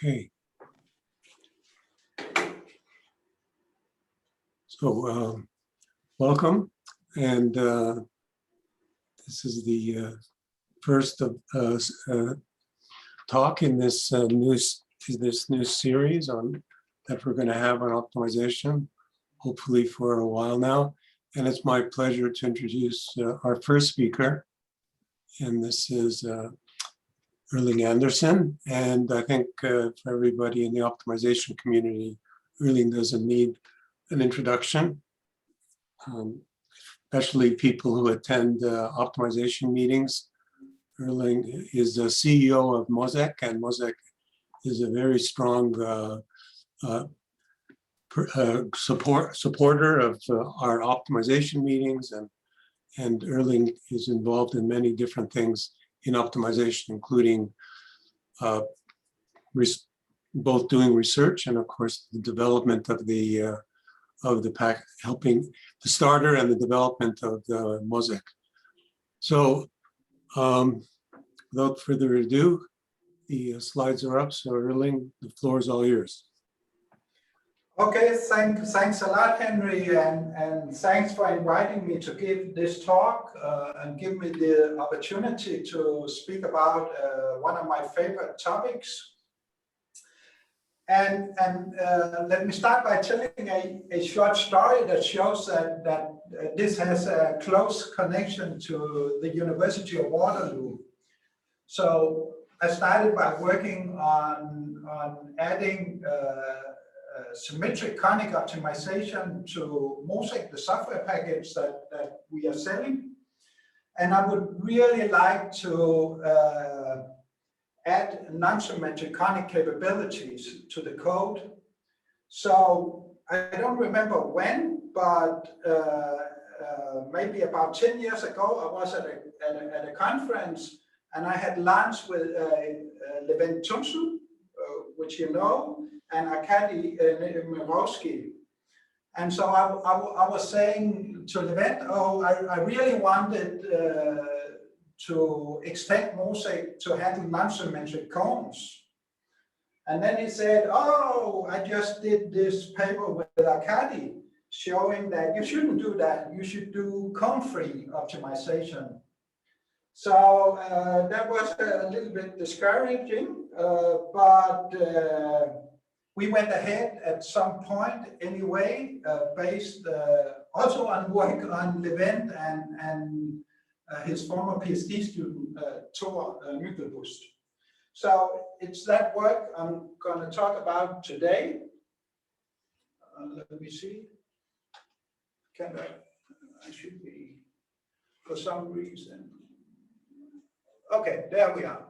Okay. So welcome, and this is the first of talk in this new series on that we're going to have on optimization, hopefully for a while now. And it's my pleasure to introduce our first speaker, and this is Erling Andersen. And I think for everybody in the optimization community, Erling doesn't need an introduction, especially people who attend optimization meetings. Erling is the CEO of MOSEK, and MOSEK is a very strong supporter of our optimization meetings, and Erling is involved in many different things in optimization, including both doing research and, of course, the development of the pack, helping the starter and the development of the MOSEK. So without further ado, the slides are up. So Erling, the floor is all yours. Okay, thanks a lot, Henry, and thanks for inviting me to give this talk and give me the opportunity to speak about one of my favorite topics. And let me start by telling a short story that shows that this has a close connection to the University of Waterloo. So I started by working on adding symmetric conic optimization to MOSEK, the software package that we are selling. And I would really like to add nonsymmetric conic capabilities to the code. So I don't remember when, but maybe about 10 years ago, I was at a conference, and I had lunch with Levent Tunsul, which you know, and Arkady Mirovsky. And so I was saying to Levent, oh, I really wanted to extend MOSEK to handle nonsymmetric cones. And then he said, oh, I just did this paper with Arkady showing that you shouldn't do that. You should do cone-free optimization. So that was a little bit discouraging, but we went ahead at some point anyway, based also on work on Levent and his former PhD student, Thor Myklebust. So it's that work I'm going to talk about today. Let me see. I should be, for some reason. Okay, there we are.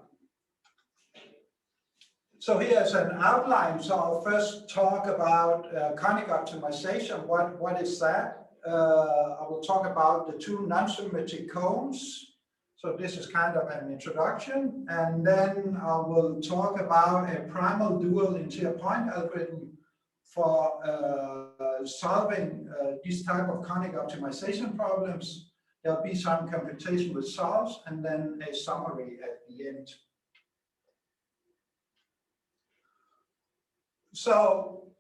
So here's an outline. So I'll first talk about conic optimization. What is that? I will talk about the two nonsymmetric cones. So this is kind of an introduction. And then I will talk about a primal-dual interior point algorithm for solving these type of conic optimization problems. There'll be some computation results and then a summary at the end. So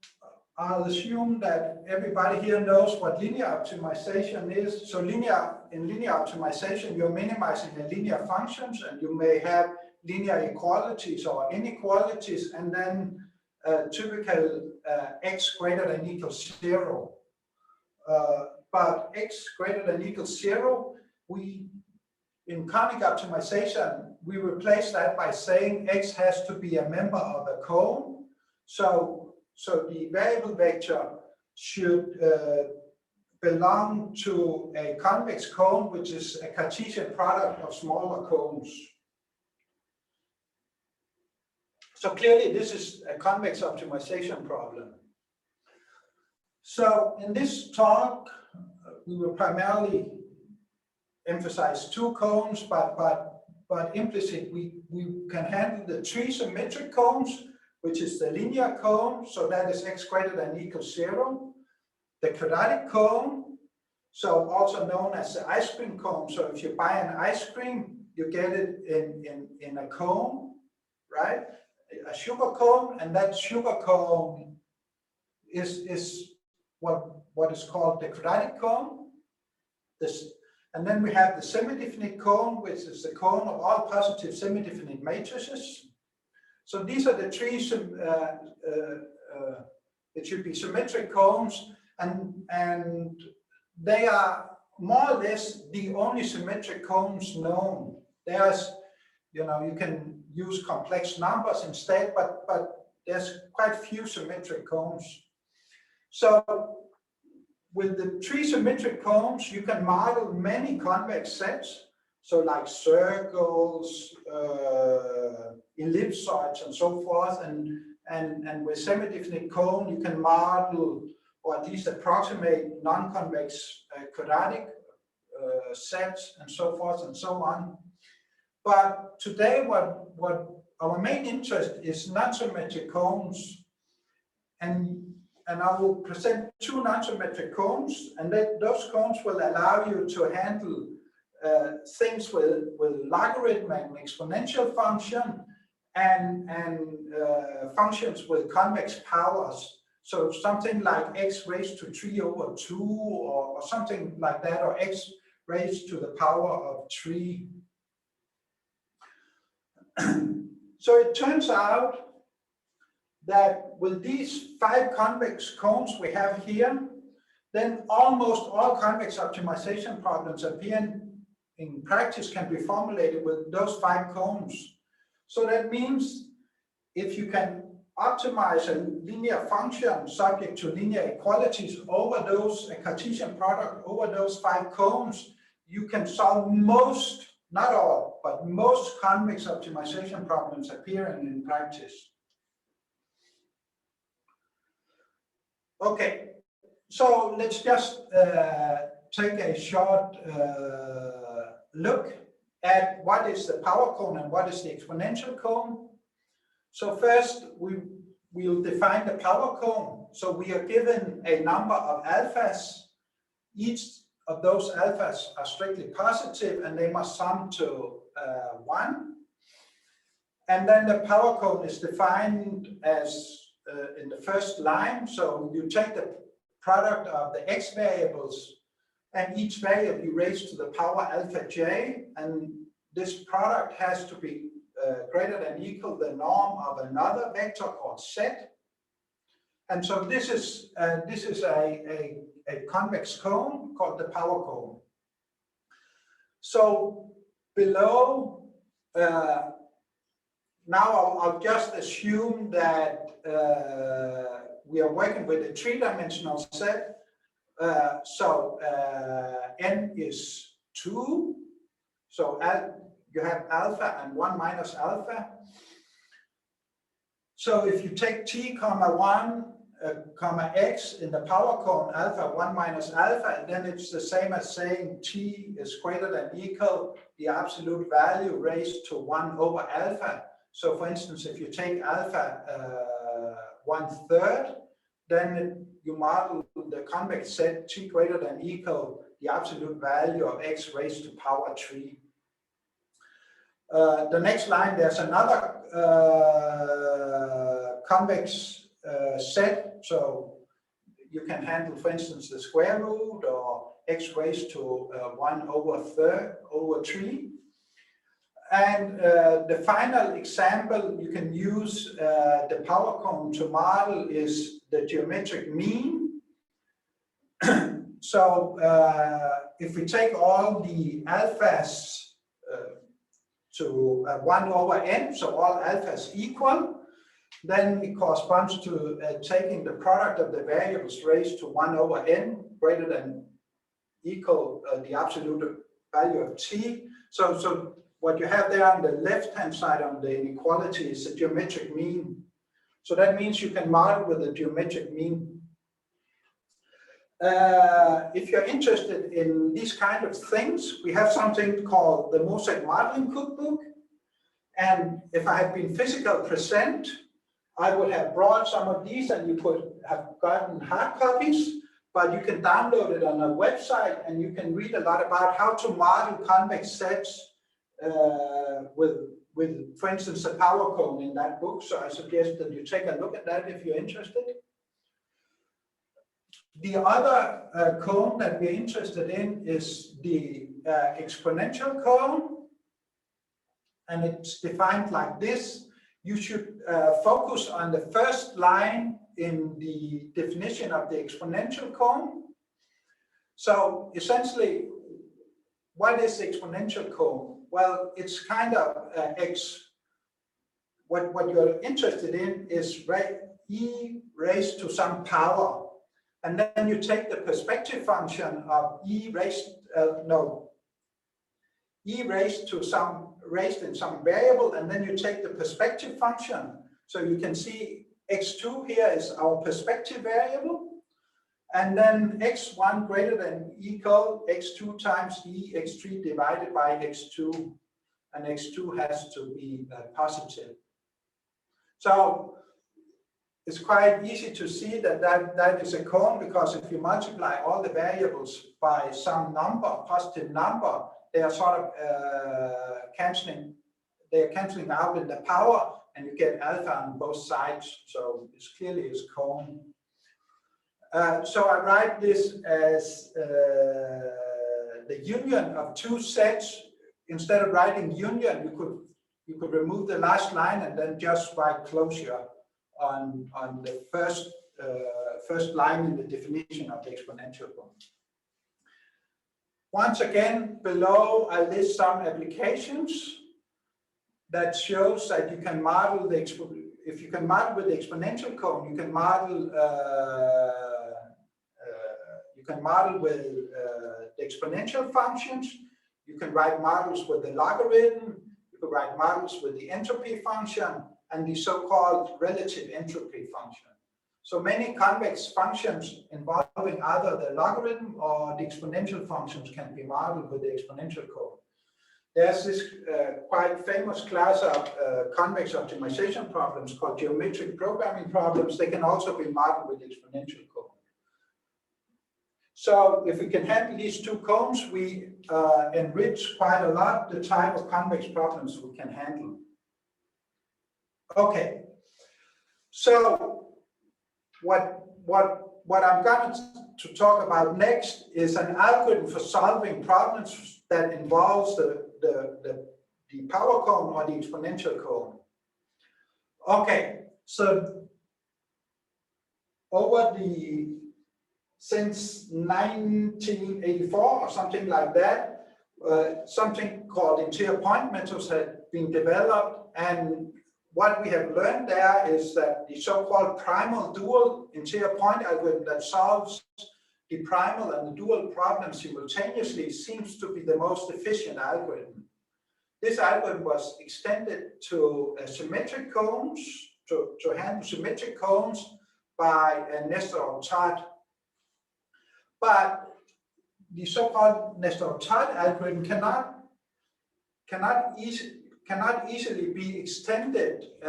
I'll assume that everybody here knows what linear optimization is. So in linear optimization, you're minimizing the linear functions, and you may have linear equalities or inequalities, and then typical x greater than equals 0. But x greater than equals 0, in conic optimization, we replace that by saying x has to be a member of a cone. So the variable vector should belong to a convex cone, which is a Cartesian product of smaller cones. So clearly, this is a convex optimization problem. So in this talk, we will primarily emphasize two cones, but implicit, we can handle the three symmetric cones, which is the linear cone, so that is x greater than equals 0. The quadratic cone, so also known as the ice cream cone. So if you buy an ice cream, you get it in a cone, right? a sugar cone, and that sugar cone is what is called the quadratic cone. And then we have the semi-definite cone, which is the cone of all positive semi-definite matrices. So these are the three, it should be symmetric cones, and they are more or less the only symmetric cones known. There's, you can use complex numbers instead, but there's quite few symmetric cones. So with the three symmetric cones, you can model many convex sets. So like circles, ellipsoids, and so forth. And with semi-definite cone, you can model, or at least approximate, non-convex quadratic sets, and so forth and so on. But today, what our main interest is non-symmetric cones. And I will present two non-symmetric cones, and those cones will allow you to handle things with logarithm and exponential function, and functions with convex powers. So something like x raised to 3/2 or something like that, or x raised to the power of 3. So it turns out that with these 5 convex cones we have here, then almost all convex optimization problems appearing in practice can be formulated with those 5 cones. So that means if you can optimize a linear function subject to linear equalities over those, a Cartesian product over those 5 cones, you can solve most, not all, but most convex optimization problems appearing in practice. Okay, so let's just take a short look at what is the power cone and what is the exponential cone. So first, we'll define the power cone. So we are given a number of alphas. Each of those alphas are strictly positive, and they must sum to 1. And then the power cone is defined as in the first line. So you take the product of the x variables, and each variable you raise to the power alpha j, and this product has to be greater than equal the norm of another vector called z. And so this is a convex cone called the power cone. So below, now I'll just assume that we are working with a 3-dimensional set. So n is 2. So you have alpha and 1 minus alpha. So if you take t comma 1 comma x in the power cone alpha 1 minus alpha, then it's the same as saying t is greater than equal the absolute value raised to 1 over alpha. So for instance, if you take alpha 1/3, then you model the convex set t greater than equal the absolute value of x raised to power 3. The next line, there's another convex set. So you can handle, for instance, the square root or x raised to 1 over 3. And the final example you can use the power cone to model is the geometric mean. So if we take all the alphas to 1 over n, so all alphas equal, then it corresponds to taking the product of the variables raised to 1 over n greater than equal the absolute value of t. So what you have there on the left-hand side on the inequality is the geometric mean. So that means you can model with the geometric mean. If you're interested in these kind of things, we have something called the MOSEK modeling cookbook. And if I had been physical present, I would have brought some of these and you could have gotten hard copies, but you can download it on a website and you can read a lot about how to model convex sets with with, for instance, a power cone in that book. So I suggest that you take a look at that if you're interested. The other cone that we're interested in is the exponential cone. And it's defined like this. You should focus on the first line in the definition of the exponential cone. So essentially, what is the exponential cone? Well, it's kind of what you're interested in is e raised to some power. And then you take the perspective function of e raised to some raised in some variable, and then you take the perspective function. So you can see x2 here is our perspective variable. And then x1 greater than equal x2 times e x3 divided by x2. And x2 has to be positive. So it's quite easy to see that is a cone, because if you multiply all the variables by some number, positive number, they are sort of canceling out in the power, and you get alpha on both sides. So it's clearly a cone. So I write this as the union of two sets. Instead of writing union, you could remove the last line and then just write closure on the first line in the definition of the exponential cone. Once again, below I list some applications that shows that you can model the if you can model with the exponential cone, you can model with the exponential functions. You can write models with the logarithm. You can write models with the entropy function and the so-called relative entropy function. So many convex functions involving either the logarithm or the exponential functions can be modeled with the exponential cone. There's this quite famous class of convex optimization problems called geometric programming problems. They can also be modeled with the exponential cone. So if we can handle these two cones, we enrich quite a lot the type of convex problems we can handle. Okay, so what I'm going to talk about next is an algorithm for solving problems that involves the power cone or the exponential cone. Okay, so since 1984 or something like that, something called interior point methods had been developed, and what we have learned there is that the so-called primal-dual interior point algorithm that solves the primal and the dual problem simultaneously seems to be the most efficient algorithm. This algorithm was extended to symmetric cones, to handle symmetric cones by Nestor-Todd. But the so-called Nestor-Todd algorithm cannot easily be extended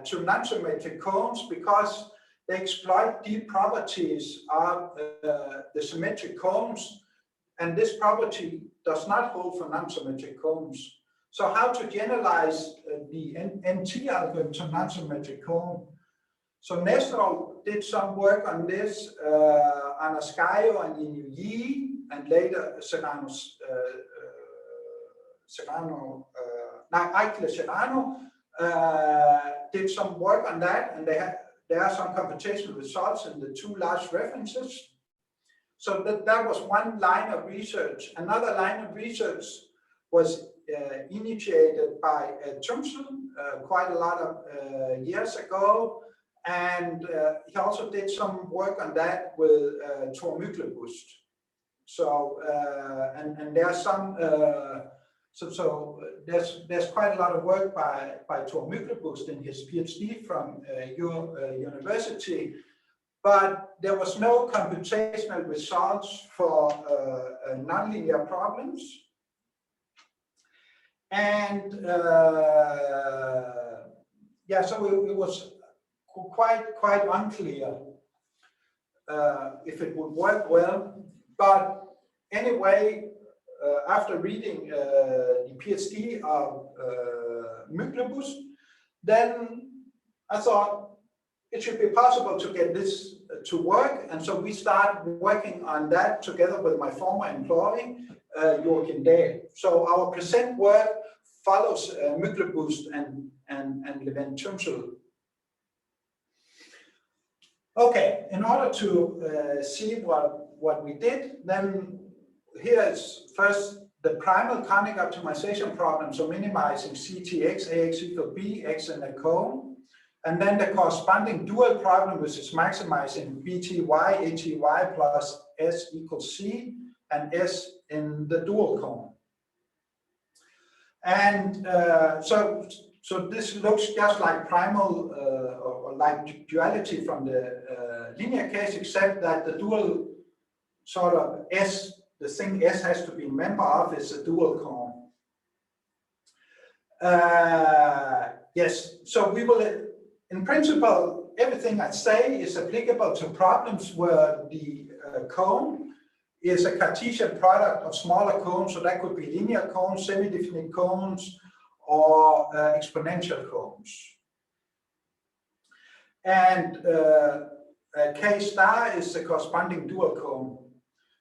to non-symmetric cones because they exploit deep properties of the symmetric cones, and this property does not hold for non-symmetric cones. So how to generalize the NT algorithm to non-symmetric cone? So Nestor did some work on this, Anascaio and Inouye, and later Eichler Serrano did some work on that, and there are some computational results in the two last references. So that was one line of research. Another line of research was initiated by Thomsen quite a lot of years ago, and he also did some work on that with Thor Myklebust. So and there are some so there's quite a lot of work by Thor Myklebust in his PhD from your university, but there was no computational results for nonlinear problems, and yeah, so it was quite unclear if it would work well. But anyway, after reading the PhD of Myklebus, then I thought it should be possible to get this to work. And so we start working on that together with my former employee, Joachim Dahl. So our present work follows Myklebus and Levin-Tümsel. Okay, in order to see what we did, then here is first the primal conic optimization problem, so minimizing CTX, AX equal B, X in a cone, and then the corresponding dual problem, which is maximizing BTY, ATY plus S equals C, and S in the dual cone. And so this looks just like primal or like duality from the linear case, except that the dual sort of S, the thing S has to be a member of, is a dual cone. Yes, so we will, in principle, everything I say is applicable to problems where the cone is a Cartesian product of smaller cones, so that could be linear cones, semi-definite cones, or exponential cones. And K star is the corresponding dual cone.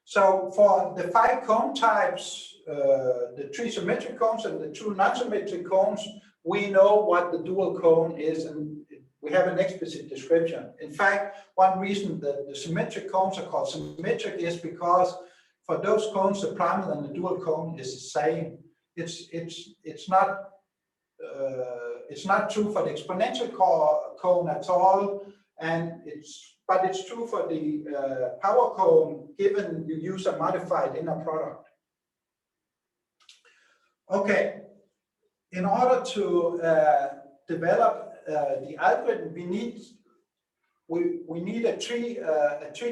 So for the 5 cone types, the 3 symmetric cones and the 2 non-symmetric cones, we know what the dual cone is, and we have an explicit description. In fact, one reason that the symmetric cones are called symmetric is because for those cones, the primal and the dual cone is the same. It's not true for the exponential cone at all, but it's true for the power cone, given you use a modified inner product. Okay, in order to develop the algorithm, we need a three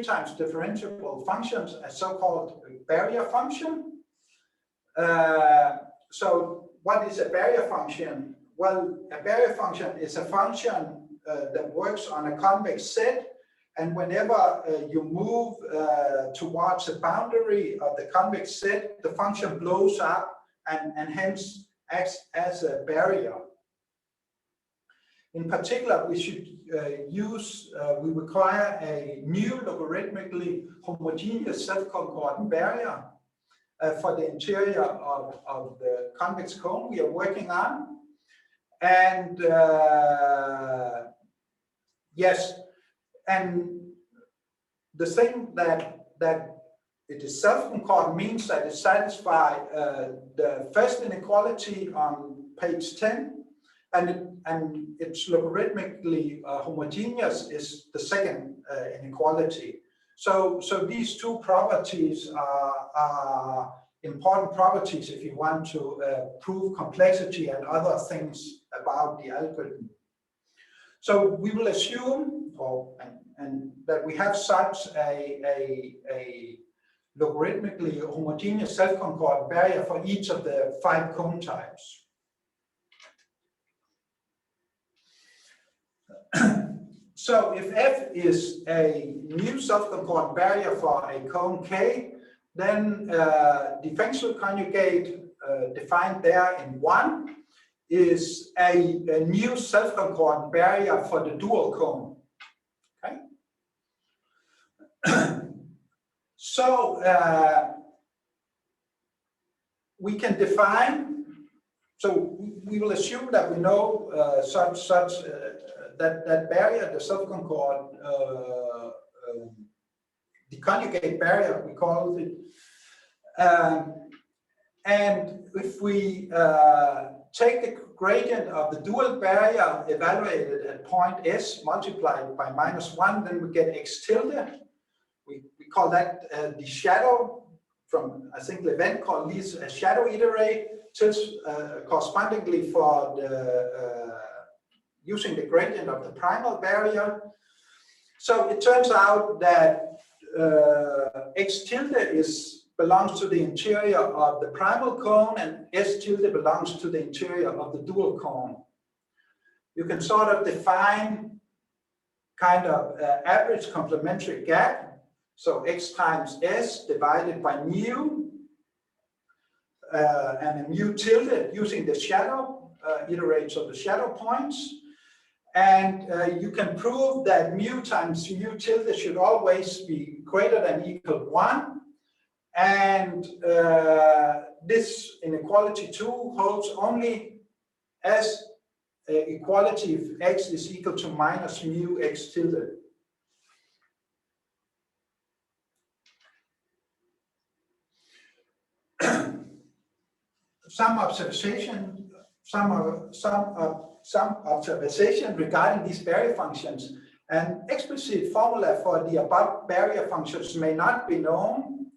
times differentiable functions, a so-called barrier function. So what is a barrier function? Well, a barrier function is a function that works on a convex set, and whenever you move towards the boundary of the convex set, the function blows up and hence acts as a barrier. In particular, we should we require a new logarithmically homogeneous self-concordant barrier for the interior of the convex cone we are working on. And yes, and the thing that it is self-concordant means that it satisfies the first inequality on page 10, and it's logarithmically homogeneous is the second inequality. So these two properties are important properties if you want to prove complexity and other things about the algorithm. So we will assume and that we have such a logarithmically homogeneous self-concordant barrier for each of the 5 cone types. So if F is a new self-concordant barrier for a cone K, then differential conjugate defined there in 1 is a new self-concordant barrier for the dual cone. Okay. So we can define. So we will assume that we know that barrier, the self-concordant, the conjugate barrier, we call it. And if we take the gradient of the dual barrier evaluated at point S multiplied by -1, then we get X tilde. We call that the shadow from, I think Levin called these a shadow iterate, correspondingly for the using the gradient of the primal barrier. So it turns out that X tilde belongs to the interior of the primal cone, and S tilde belongs to the interior of the dual cone. You can sort of define kind of average complementary gap. So X times S divided by mu and a mu tilde using the shadow. iterates of the shadow points. And you can prove that mu times mu tilde should always be greater than equal 1. And this inequality 2 holds only as equality if x is equal to minus mu x tilde. Some observation regarding these barrier functions. An explicit formula for the above barrier functions may not be known.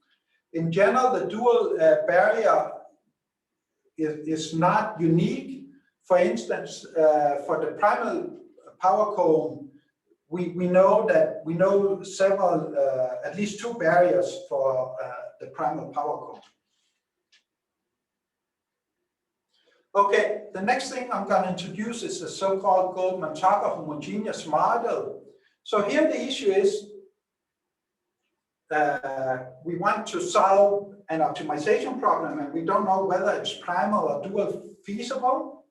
In general, the dual barrier is not unique. For instance, for the primal power cone, we know several, at least 2 barriers for the primal power cone. Okay, the next thing I'm going to introduce is the so-called Goldman Chakra homogeneous model. So here the issue is we want to solve an optimization problem, and we don't know whether it's primal or dual feasible.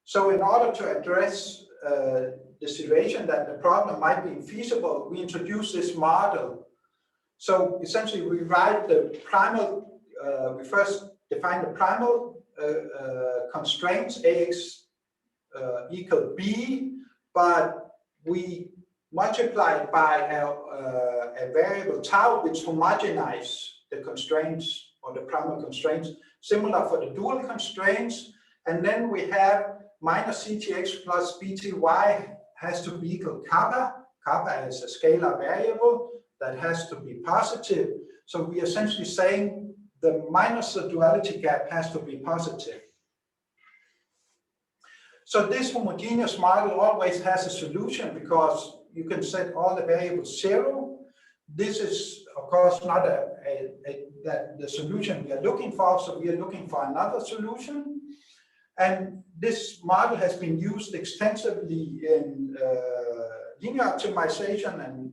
So in order to address the situation that the problem might be infeasible, we introduce this model. So essentially we write the primal, we first define the primal constraints ax equal b, but we multiply it by a variable tau which homogenizes the constraints or the primal constraints, similar for the dual constraints. And then we have minus ctx plus bty has to be equal kappa. Kappa is a scalar variable that has to be positive. So we are essentially saying the minus the duality gap has to be positive. So this homogeneous model always has a solution because you can set all the variables 0. This is, of course, not the solution we are looking for, so we are looking for another solution. And this model has been used extensively in linear optimization and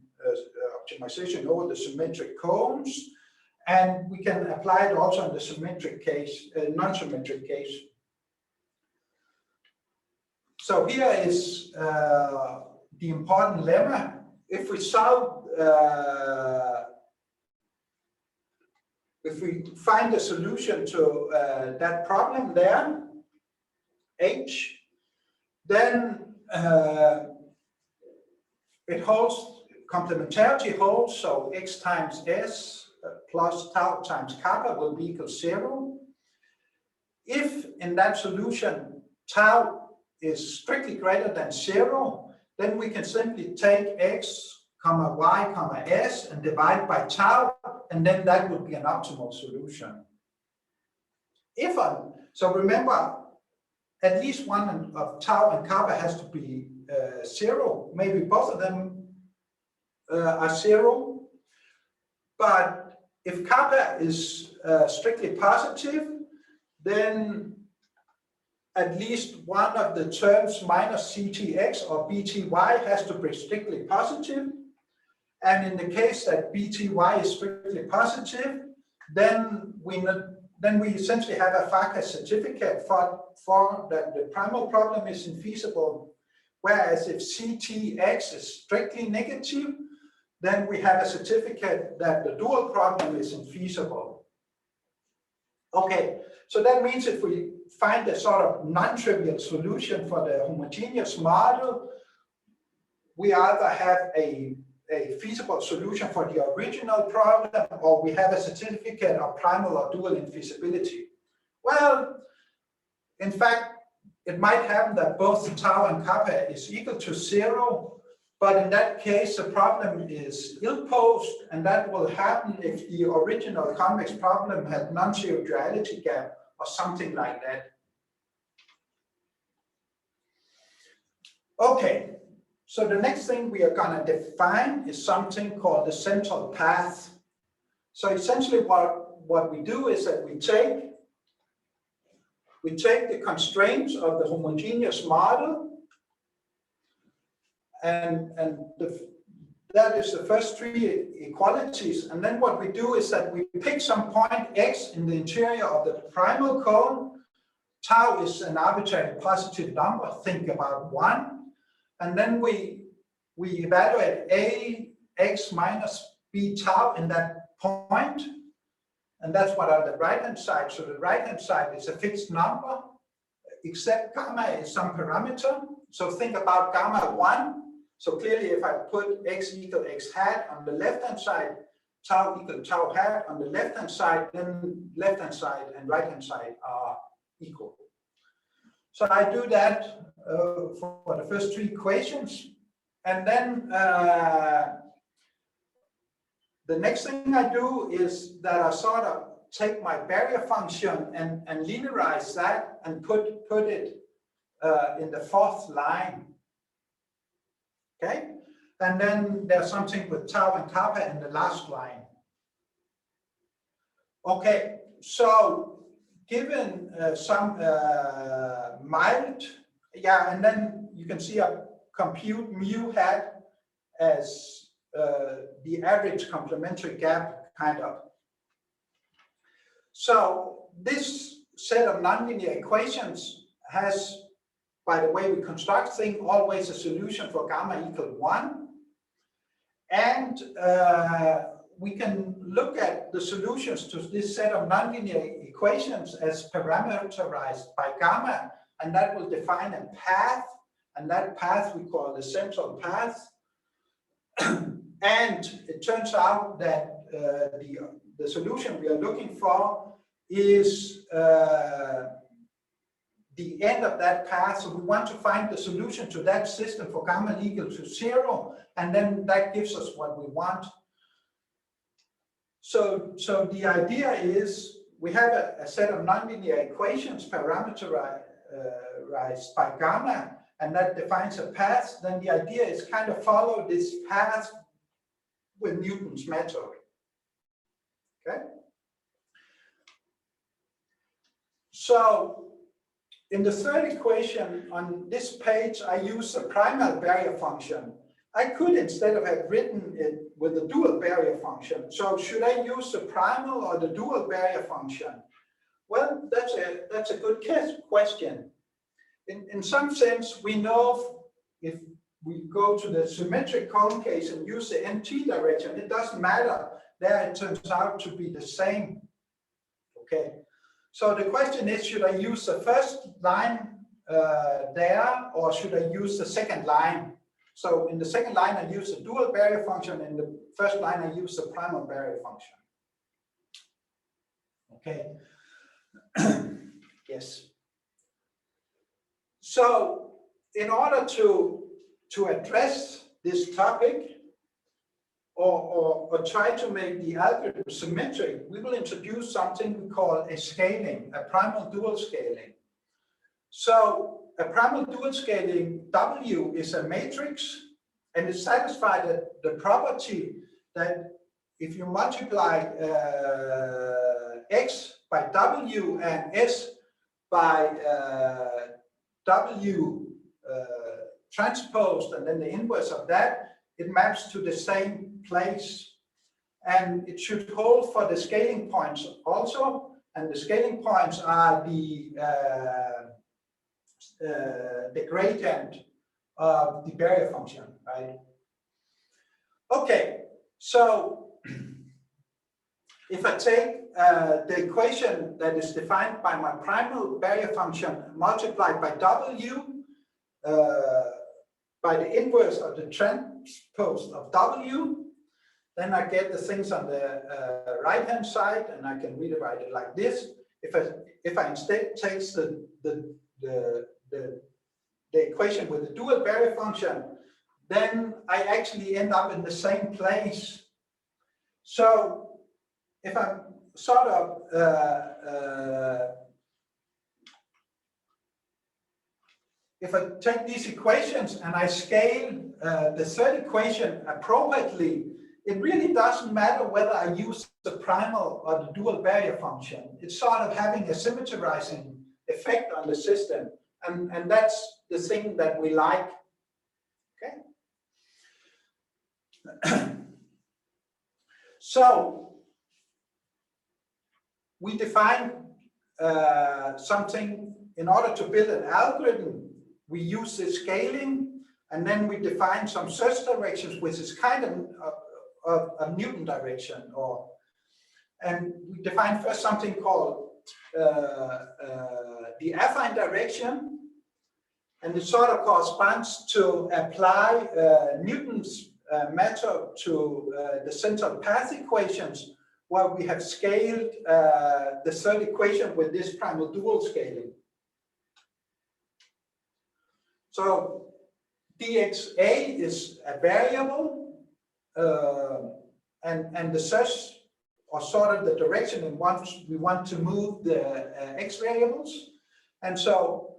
optimization over the symmetric cones. And we can apply it also in the symmetric case, non-symmetric case. So here is the important lemma. If we solve, if we find a solution to that problem there, H, then it holds, complementarity holds, so x times s plus tau times kappa will be equal to 0. If in that solution tau is strictly greater than 0, then we can simply take x, comma y, comma s and divide by tau, and then that would be an optimal solution. So remember, at least one of tau and kappa has to be 0. Maybe both of them are 0. But if kappa is strictly positive, then at least one of the terms minus ctx or bty has to be strictly positive. And in the case that bty is strictly positive, then we essentially have a Farkas certificate for that the primal problem is infeasible. Whereas if ctx is strictly negative, then we have a certificate that the dual problem is infeasible. Okay, so that means if we find a sort of non-trivial solution for the homogeneous model, we either have a feasible solution for the original problem, or we have a certificate of primal or dual infeasibility. Well, in fact, it might happen that both tau and kappa is equal to 0, but in that case, the problem is ill-posed, and that will happen if the original convex problem had non-zero duality gap or something like that. Okay, so the next thing we are going to define is something called the central path. So essentially what we do is that we take the constraints of the homogeneous model, and that is the first 3 equalities. And then what we do is that we pick some point x in the interior of the primal cone, tau is an arbitrary positive number, think about 1. And then we evaluate a x minus b tau in that point. And that's what on the right-hand side. So the right-hand side is a fixed number, except gamma is some parameter. So think about gamma 1. So clearly, if I put x equal x hat on the left-hand side, tau equal tau hat on the left-hand side, then left-hand side and right-hand side are equal. So I do that for the first 3 equations. And then the next thing I do is that I sort of take my barrier function and linearize that and put it in the 4th line. Okay, and then there's something with tau and kappa in the last line. Okay, so given some mild, yeah, and then you can see I compute mu hat as the average complementary gap, kind of. So this set of nonlinear equations has, by the way we construct things, always a solution for gamma equal 1. And we can look at the solutions to this set of nonlinear equations as parameterized by gamma, and that will define a path, and that path we call the central path. And it turns out that the solution we are looking for is the end of that path. So we want to find the solution to that system for gamma equal to 0, and then that gives us what we want. So the idea is we have a set of nonlinear equations parameterized by gamma, and that defines a path. Then the idea is kind of follow this path with Newton's method. Okay. So in the 3rd equation on this page, I use a primal barrier function. I could, instead of have written it with a dual barrier function. So should I use the primal or the dual barrier function? Well, that's a good question. In some sense, we know if we go to the symmetric column case and use the NT direction, it doesn't matter. There it turns out to be the same. Okay. So the question is, should I use the first line there, or should I use the second line? So in the second line, I use the dual barrier function. In the first line, I use the primal barrier function. Okay. Yes. So in order to address this topic, or try to make the algorithm symmetric, we will introduce something we call a scaling, a primal-dual scaling. So a primal-dual scaling W is a matrix, and it satisfies the property that if you multiply X by W and S by W transposed, and then the inverse of that, it maps to the same place. And it should hold for the scaling points also. And the scaling points are the gradient of the barrier function, right? Okay, so if I take the equation that is defined by my primal barrier function multiplied by W, by the inverse of the transpose of W, then I get the things on the right-hand side, and I can rewrite it like this. If I instead take the equation with the dual barrier function, then I actually end up in the same place. So if I'm sort of if I take these equations and I scale the 3rd equation appropriately, it really doesn't matter whether I use the primal or the dual barrier function. It's sort of having a symmetrizing effect on the system. And that's the thing that we like. Okay. So we define something in order to build an algorithm, we use this scaling, and then we define some search directions, which is kind of a Newton direction, and we define first something called the affine direction, and it sort of corresponds to apply Newton's method to the central path equations, where we have scaled the third equation with this primal-dual scaling. So dxa is a variable, and the search, or sort of the direction in which we want to move the x variables. And so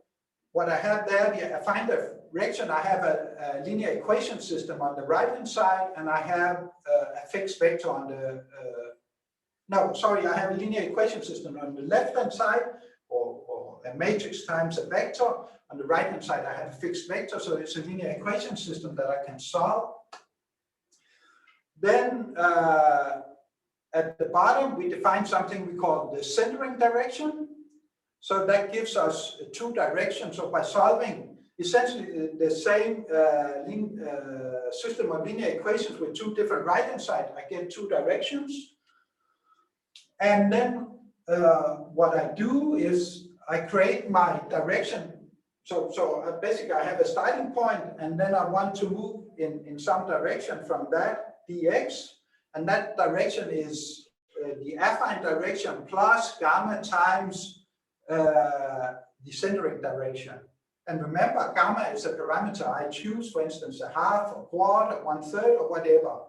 what I have there, I find the direction, I have a linear equation system on the right-hand side, and I have a fixed vector on the, I have a linear equation system on the left-hand side, or a matrix times a vector. On the right-hand side, I have a fixed vector, so it's a linear equation system that I can solve. Then at the bottom, we define something we call the centering direction. So that gives us two directions. So by solving essentially the same system of linear equations with two different right-hand sides, I get two directions. And then what I do is I create my direction. So basically I have a starting point, and then I want to move in some direction from that dx, and that direction is the affine direction plus gamma times the centering direction. And remember, gamma is a parameter I choose, for instance, a half, a quarter, 1/3, or whatever.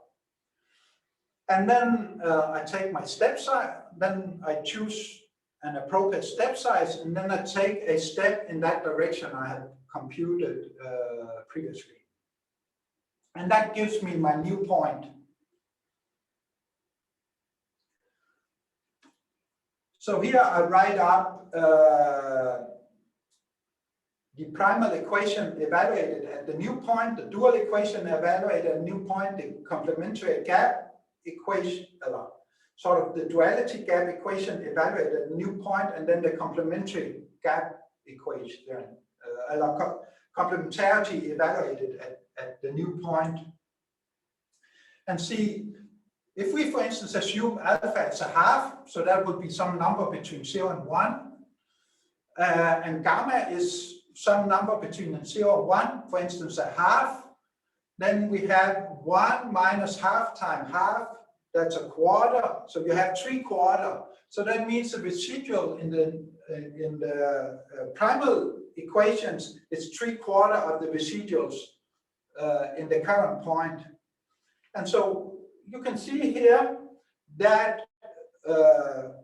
And then I take my step size, then I choose an appropriate step size, and then I take a step in that direction I had computed previously. And that gives me my new point. So here I write up the primal equation evaluated at the new point, the dual equation evaluated at the new point, the complementary gap equation, sort of the duality gap equation evaluated at the new point, and then the complementary gap equation, complementarity evaluated at the new point. And see, if we, for instance, assume alpha is a half, so that would be some number between 0 and 1, and gamma is some number between 0 and 1, for instance, a half, then we have 1 minus half times half, that's a quarter, so you have 3/4. So that means the residual in the primal equations is 3/4 of the residuals in the current point. And so you can see here that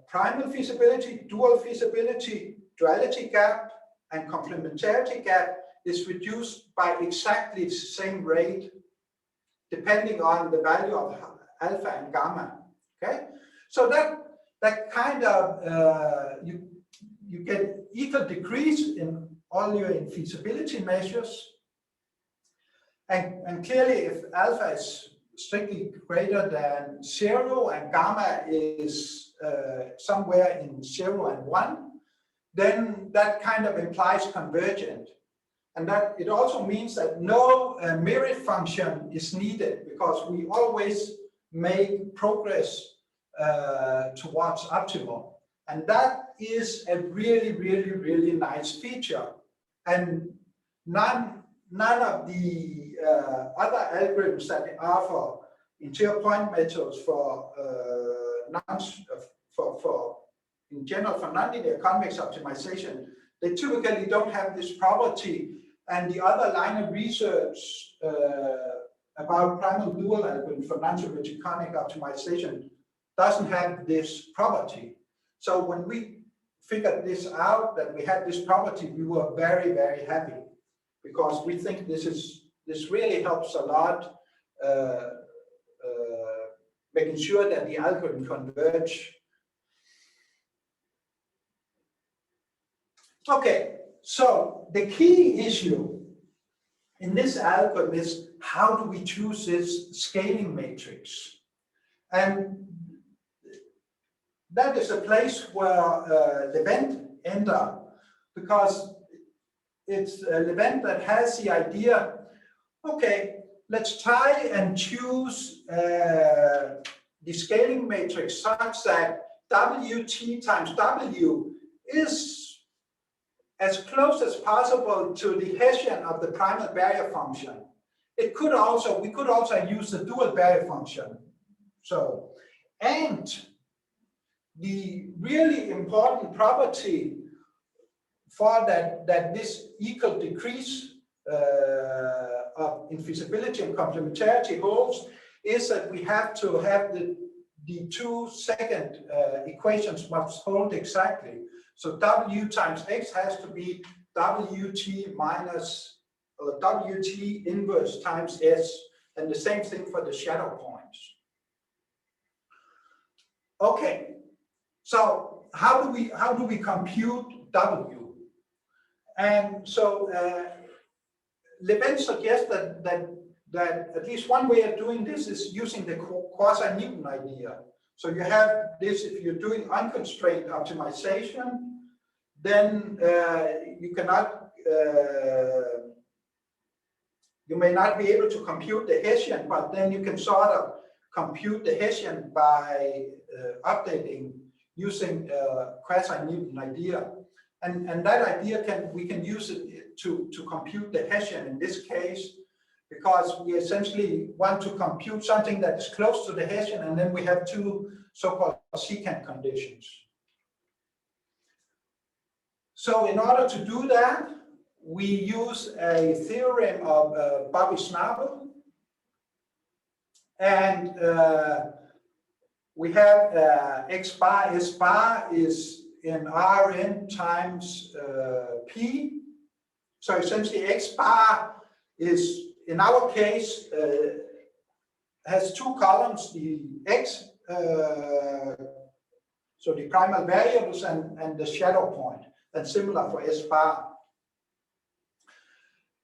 primal feasibility, dual feasibility, duality gap, and complementarity gap is reduced by exactly the same rate, depending on the value of alpha and gamma. Okay, so that kind of you get equal degrees in all your infeasibility measures, and clearly, if alpha is strictly greater than 0 and gamma is somewhere in 0 and 1, then that kind of implies convergent. And that it also means that no merit function is needed, because we always make progress towards optimal. And that is a really, really, really nice feature. And none of the other algorithms that offer interior point methods for in general for nonlinear convex optimization, they typically don't have this property. And the other line of research about primal-dual algorithm for non-symmetric conic optimization doesn't have this property. So when we figured this out, that we had this property, we were very, very happy, because we think this really helps a lot, making sure that the algorithm converge. Okay, so the key issue in this algorithm is, how do we choose this scaling matrix? And that is a place where the event enter because it's an event that has the idea, okay, let's try and choose the scaling matrix such that WT times W is as close as possible to the Hessian of the primal barrier function. We could also use the dual barrier function. So, and the really important property for that this equal decrease of invisibility and complementarity holds is that we have to have the 2 second equations must hold exactly. So W times X has to be WT minus WT inverse times S, and the same thing for the shadow points. Okay, so how do we compute W? And so Levin suggests that at least one way of doing this is using the quasi-Newton idea. So you have this, if you're doing unconstrained optimization, then you cannot, you may not be able to compute the Hessian, but then you can sort of compute the Hessian by updating using quasi-Newton idea. And that idea we can use it to compute the Hessian in this case, because we essentially want to compute something that is close to the Hessian, and then we have 2 so-called secant conditions. So in order to do that, we use a theorem of Bobby-Schnabel, and we have X bar, S bar is in Rn times P. So essentially X bar is, in our case, has 2 columns, the X, so the primal variables and the shadow point, and similar for S bar.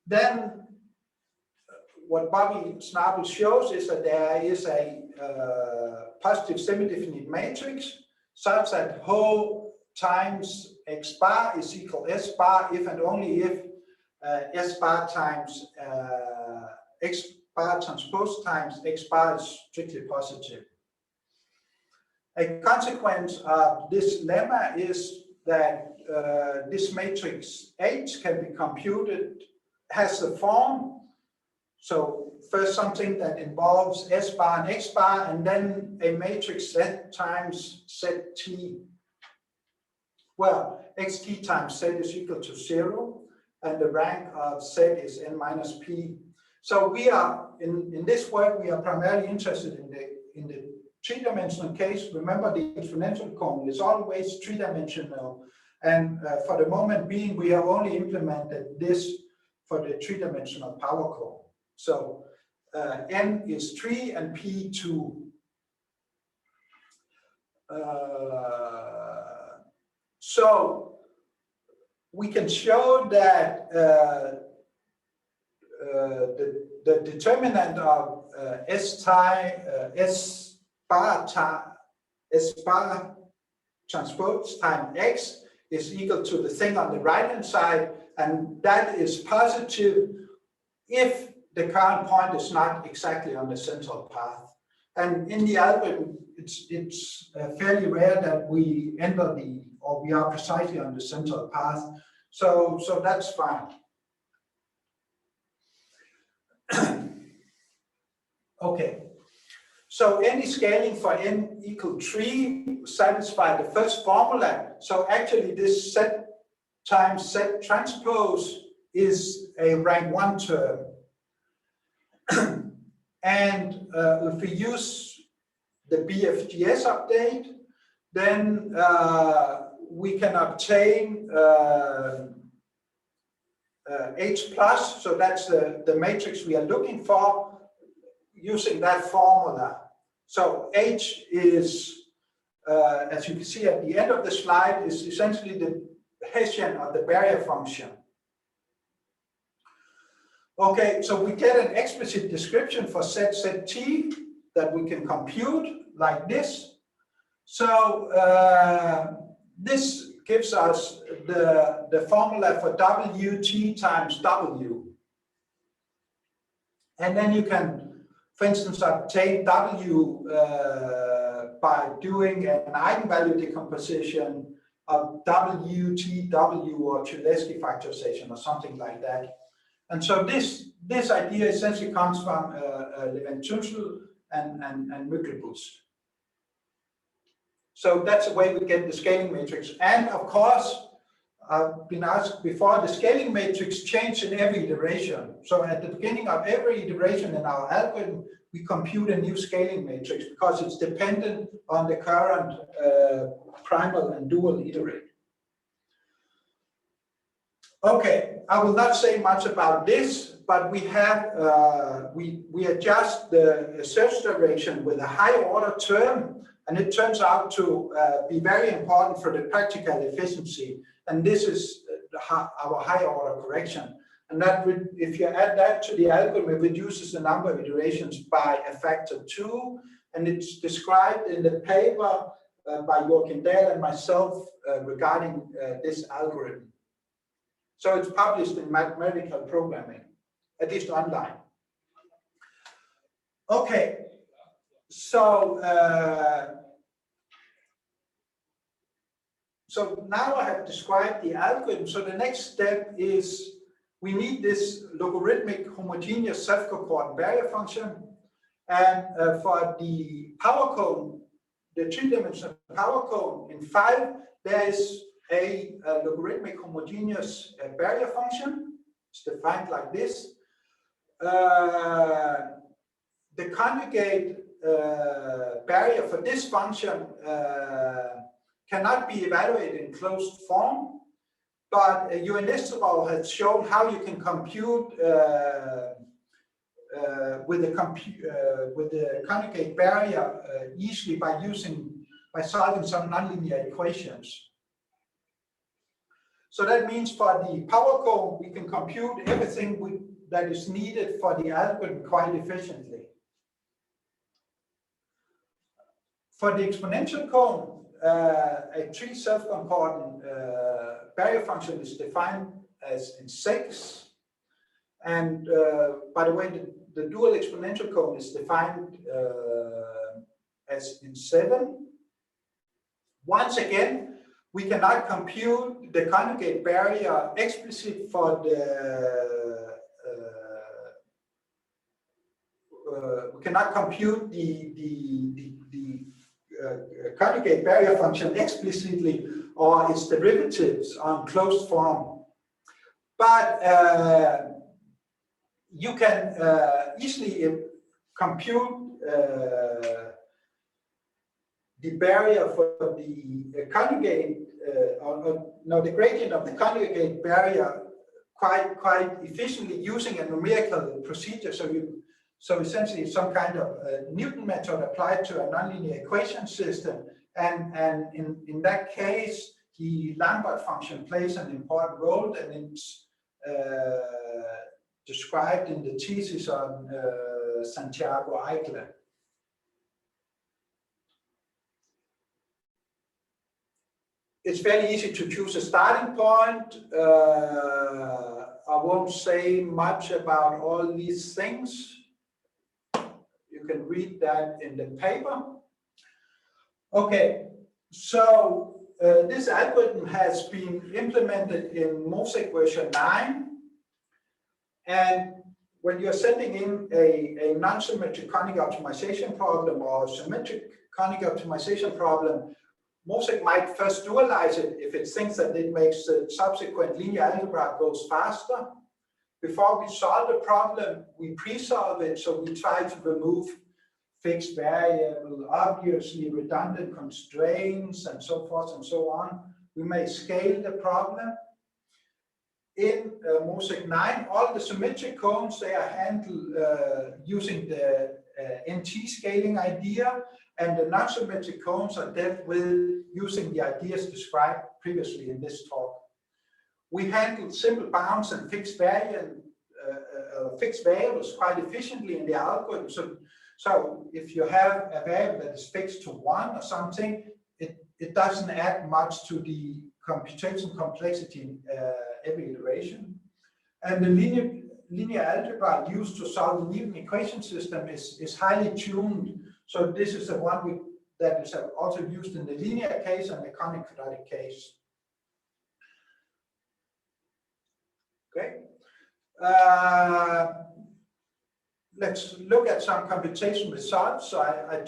Then what Bobby-Schnabel shows is that there is a positive semi-definite matrix such that Ho times X bar is equal S bar if and only if S bar times X bar transpose times X bar is strictly positive. A consequence of this lemma is that this matrix H can be computed, has the form. So first something that involves S bar and X bar, and then a matrix Z times ZT. Well, XT times Z is equal to 0, and the rank of Z is n minus P. So we are, in this work, we are primarily interested in the 3-dimensional case. Remember, the exponential column is always 3-dimensional. And for the moment being, we have only implemented this for the 3-dimensional power column. So n is 3 and P 2. So we can show that the determinant of S bar transpose time X is equal to the thing on the right hand side, and that is positive if the current point is not exactly on the central path. And in the algorithm, it's fairly rare that we enter we are precisely on the central path. So that's fine. Okay. So any scaling for n equal 3 satisfy the first formula. So actually this Z times Z transpose is a rank 1 term. And if we use the BFGS update, then we can obtain H plus, so that's the matrix we are looking for, using that formula. So H is, as you can see at the end of the slide, is essentially the Hessian of the barrier function. Okay, so we get an explicit description for ZZT that we can compute like this. So this gives us the formula for WT times W. And then you can, for instance, obtain W by doing an eigenvalue decomposition of WTW or Cholesky factorization or something like that. And so this idea essentially comes from Levin-Tunsel and Müggelbus. So that's the way we get the scaling matrix. And of course, I've been asked before, the scaling matrix changes in every iteration. So at the beginning of every iteration in our algorithm, we compute a new scaling matrix because it's dependent on the current primal and dual iterate. Okay, I will not say much about this, but we have we adjust the search direction with a high order term, and it turns out to be very important for the practical efficiency. And this is our high order correction. And that if you add that to the algorithm, it reduces the number of iterations by a factor 2. And it's described in the paper by Joachim Dahl and myself regarding this algorithm. So it's published in Mathematical Programming, at least online. Okay, so so now I have described the algorithm. So the next step is we need this logarithmic homogeneous self-concordant barrier function. And for the power cone, the three-dimensional power cone in 5, there is a logarithmic homogeneous barrier function. It's defined like this. The conjugate barrier for this function cannot be evaluated in closed form, but Ewan-Nesterov has shown how you can compute with the conjugate barrier easily by solving some nonlinear equations. So that means for the power cone, we can compute everything that is needed for the algorithm quite efficiently. For the exponential cone, a tree self-concordant barrier function is defined as in 6. And by the way, the dual exponential cone is defined as in 7. Once again, we cannot compute the conjugate barrier explicit for the we cannot compute the conjugate barrier function explicitly or its derivatives on closed form. But you can easily compute the barrier for the conjugate, the gradient of the conjugate barrier quite efficiently using a numerical procedure. So essentially some kind of Newton method applied to a nonlinear equation system. And in that case, the Lambert function plays an important role, and it's described in the thesis on Santiago Eichler. It's fairly easy to choose a starting point. I won't say much about all these things. You can read that in the paper. Okay, so this algorithm has been implemented in MOSEK version 9. And when you're sending in a non-symmetric conic optimization problem or symmetric conic optimization problem, MOSEK might first dualize it if it thinks that it makes the subsequent linear algebra goes faster. Before we solve the problem, we pre-solve it, so we try to remove fixed variable, obviously redundant constraints, and so forth and so on. We may scale the problem. In MOSEK 9, all the symmetric cones, they are handled using the NT scaling idea, and the non-symmetric cones are dealt with using the ideas described previously in this talk. We handled simple bounds and fixed variables quite efficiently in the algorithm. So if you have a variable that is fixed to 1 or something, it doesn't add much to the computation complexity every iteration. And the linear algebra used to solve the Newton equation system is highly tuned. So this is the one that is also used in the linear case and the conic quadratic case. Okay. Let's look at some computation results. So I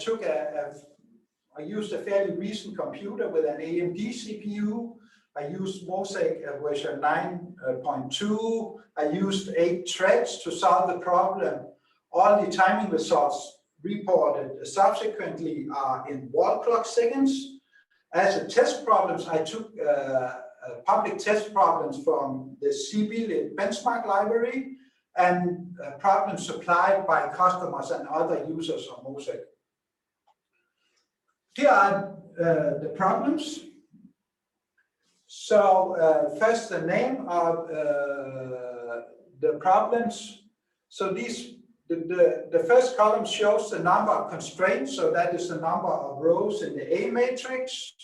used a fairly recent computer with an AMD CPU. I used MOSEK version 9.2. I used 8 threads to solve the problem. All the timing results reported subsequently are in wall clock seconds. As a test problems, I took public test problems from the CBLIT benchmark library and problems supplied by customers and other users of MOSEK. Here are the problems. So first, the name of the problems. So the first column shows the number of constraints. So that is the number of rows in the A matrix.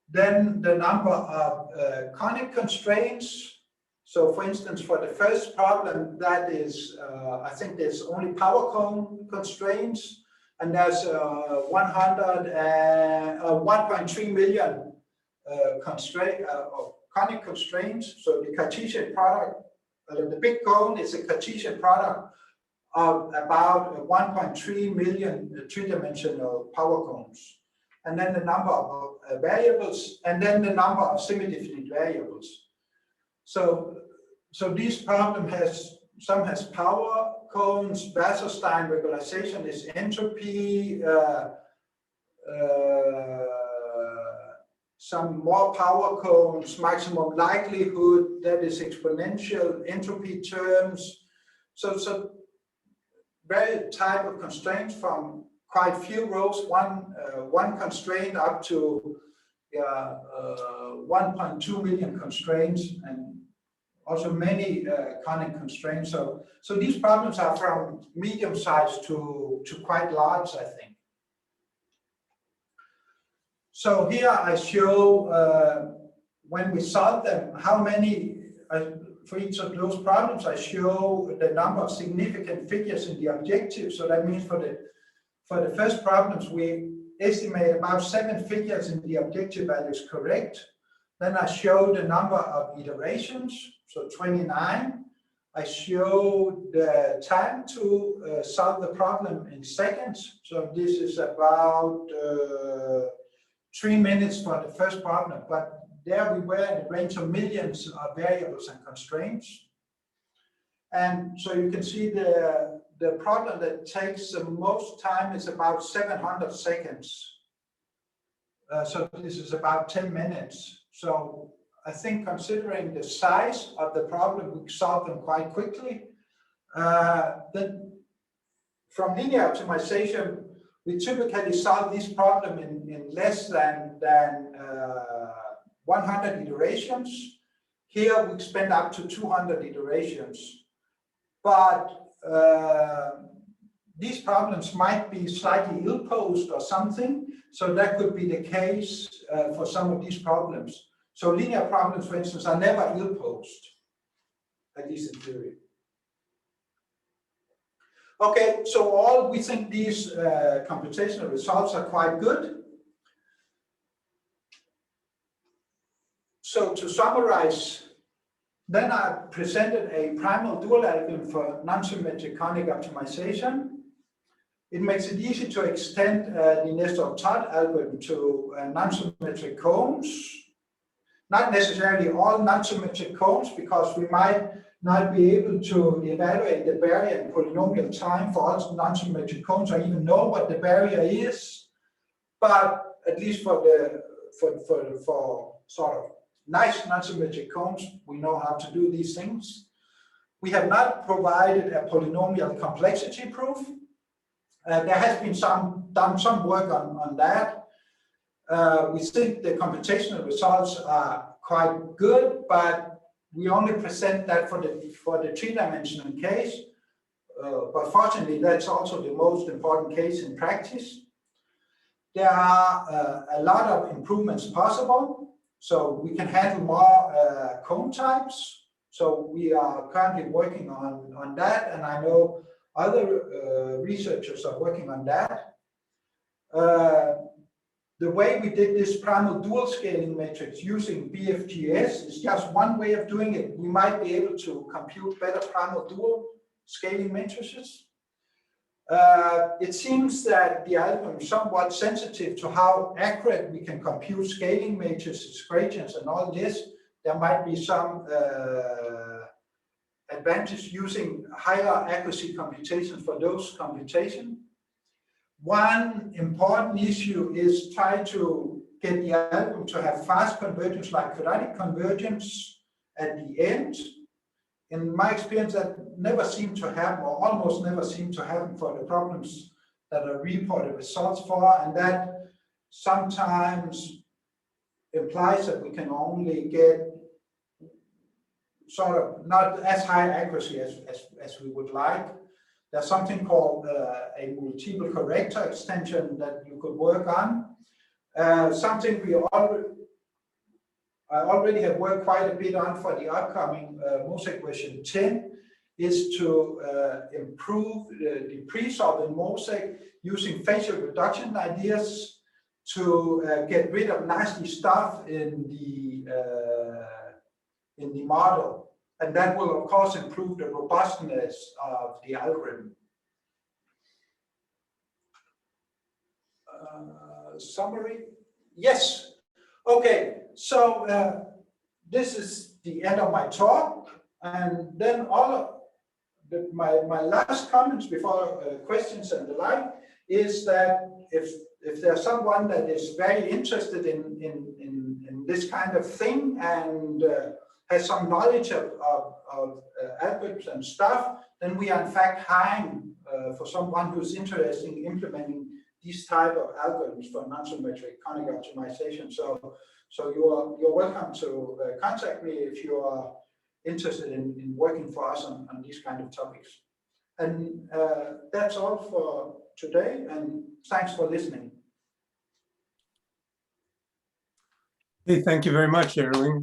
Then the number of conic constraints. So for instance, for the first problem, that is, I think there's only power cone constraints, and there's 1.3 million conic constraints. So the Cartesian product, the big cone is a Cartesian product of about 1.3 million three-dimensional power cones. And then the number of variables, and then the number of semi-definite variables. So this problem some has power cones, Wasserstein regularization is entropy, some more power cones, maximum likelihood, that is exponential entropy terms. So very type of constraints from quite few rows, one constraint up to 1.2 million constraints, and also many conic constraints. So these problems are from medium size to quite large, I think. So here I show when we solve them, how many, for each of those problems, I show the number of significant figures in the objective. So that means for the first problems, we estimate about 7 figures in the objective values correct. Then I show the number of iterations, so 29. I show the time to solve the problem in seconds. So this is about 3 minutes for the first problem, but there we were in the range of millions of variables and constraints. And so you can see the problem that takes the most time is about 700 seconds. So this is about 10 minutes. So I think considering the size of the problem, we solve them quite quickly. Then from linear optimization, we typically solve this problem in less than 100 iterations. Here we spend up to 200 iterations. But these problems might be slightly ill-posed or something. So that could be the case for some of these problems. So linear problems, for instance, are never ill-posed, at least in theory. Okay, so we think these computational results are quite good. So to summarize, then I presented a primal-dual algorithm for nonsymmetric conic optimization. It makes it easy to extend the Nestor-Todd algorithm to nonsymmetric cones. Not necessarily all nonsymmetric cones, because we might not be able to evaluate the barrier in polynomial time for all nonsymmetric cones, or even know what the barrier is. But at least for sort of nice nonsymmetric cones, we know how to do these things. We have not provided a polynomial complexity proof. There has been done some work on that. We think the computational results are quite good, but we only present that for the three-dimensional case. But fortunately, that's also the most important case in practice. There are a lot of improvements possible. so we can handle more cone types. So we are currently working on that, and I know other researchers are working on that. The way we did this primal-dual scaling matrix using BFGS is just one way of doing it. We might be able to compute better primal-dual scaling matrices. It seems that the algorithm is somewhat sensitive to how accurate we can compute scaling matrices, gradients, and all this. There might be some advantage using higher accuracy computations for those computations. One important issue is try to get the algorithm to have fast convergence like quadratic convergence at the end. In my experience, that never seemed to happen, or almost never seemed to happen for the problems that are reported results for, and that sometimes implies that we can only get sort of not as high accuracy as we would like. There's something called a multiple corrector extension that you could work on. Something I already have worked quite a bit on for the upcoming MOSEK version 10 is to improve the pre-solve in MOSEK using facial reduction ideas to get rid of nasty stuff in the model. And that will, of course, improve the robustness of the algorithm. Summary? Yes. Okay. So this is the end of my talk. And then all of my last comments before questions and the like is that if there's someone that is very interested in this kind of thing and has some knowledge of algorithms and stuff, then we are in fact hiring for someone who's interested in implementing these type of algorithms for non-symmetric conic optimization. So you're welcome to contact me if you are interested in working for us on these kind of topics. And that's all for today, and thanks for listening. Hey, thank you very much, Erling.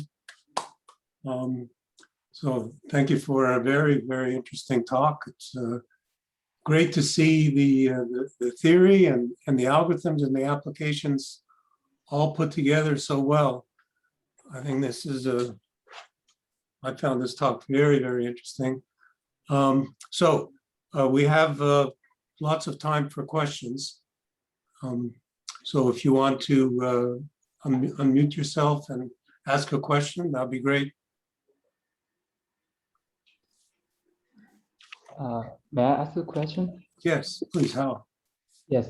So thank you for a very, very interesting talk. It's great to see the theory and the algorithms and the applications all put together so well. I think this is I found this talk very, very interesting. So we have lots of time for questions. So if you want to unmute yourself and ask a question, that'd be great. May I ask a question? Yes, please, Hal. Yes.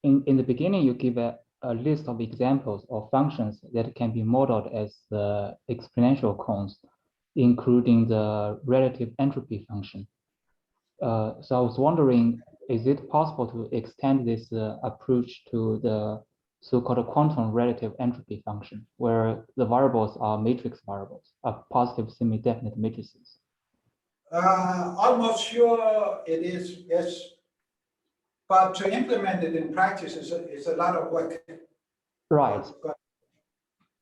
In the beginning, you give a list of examples of functions that can be modeled as exponential cones, including the relative entropy function. So I was wondering, is it possible to extend this approach to the so-called quantum relative entropy function, where the variables are matrix variables, are positive semi-definite matrices? Almost sure it is, yes. But to implement it in practice is a lot of work. Right.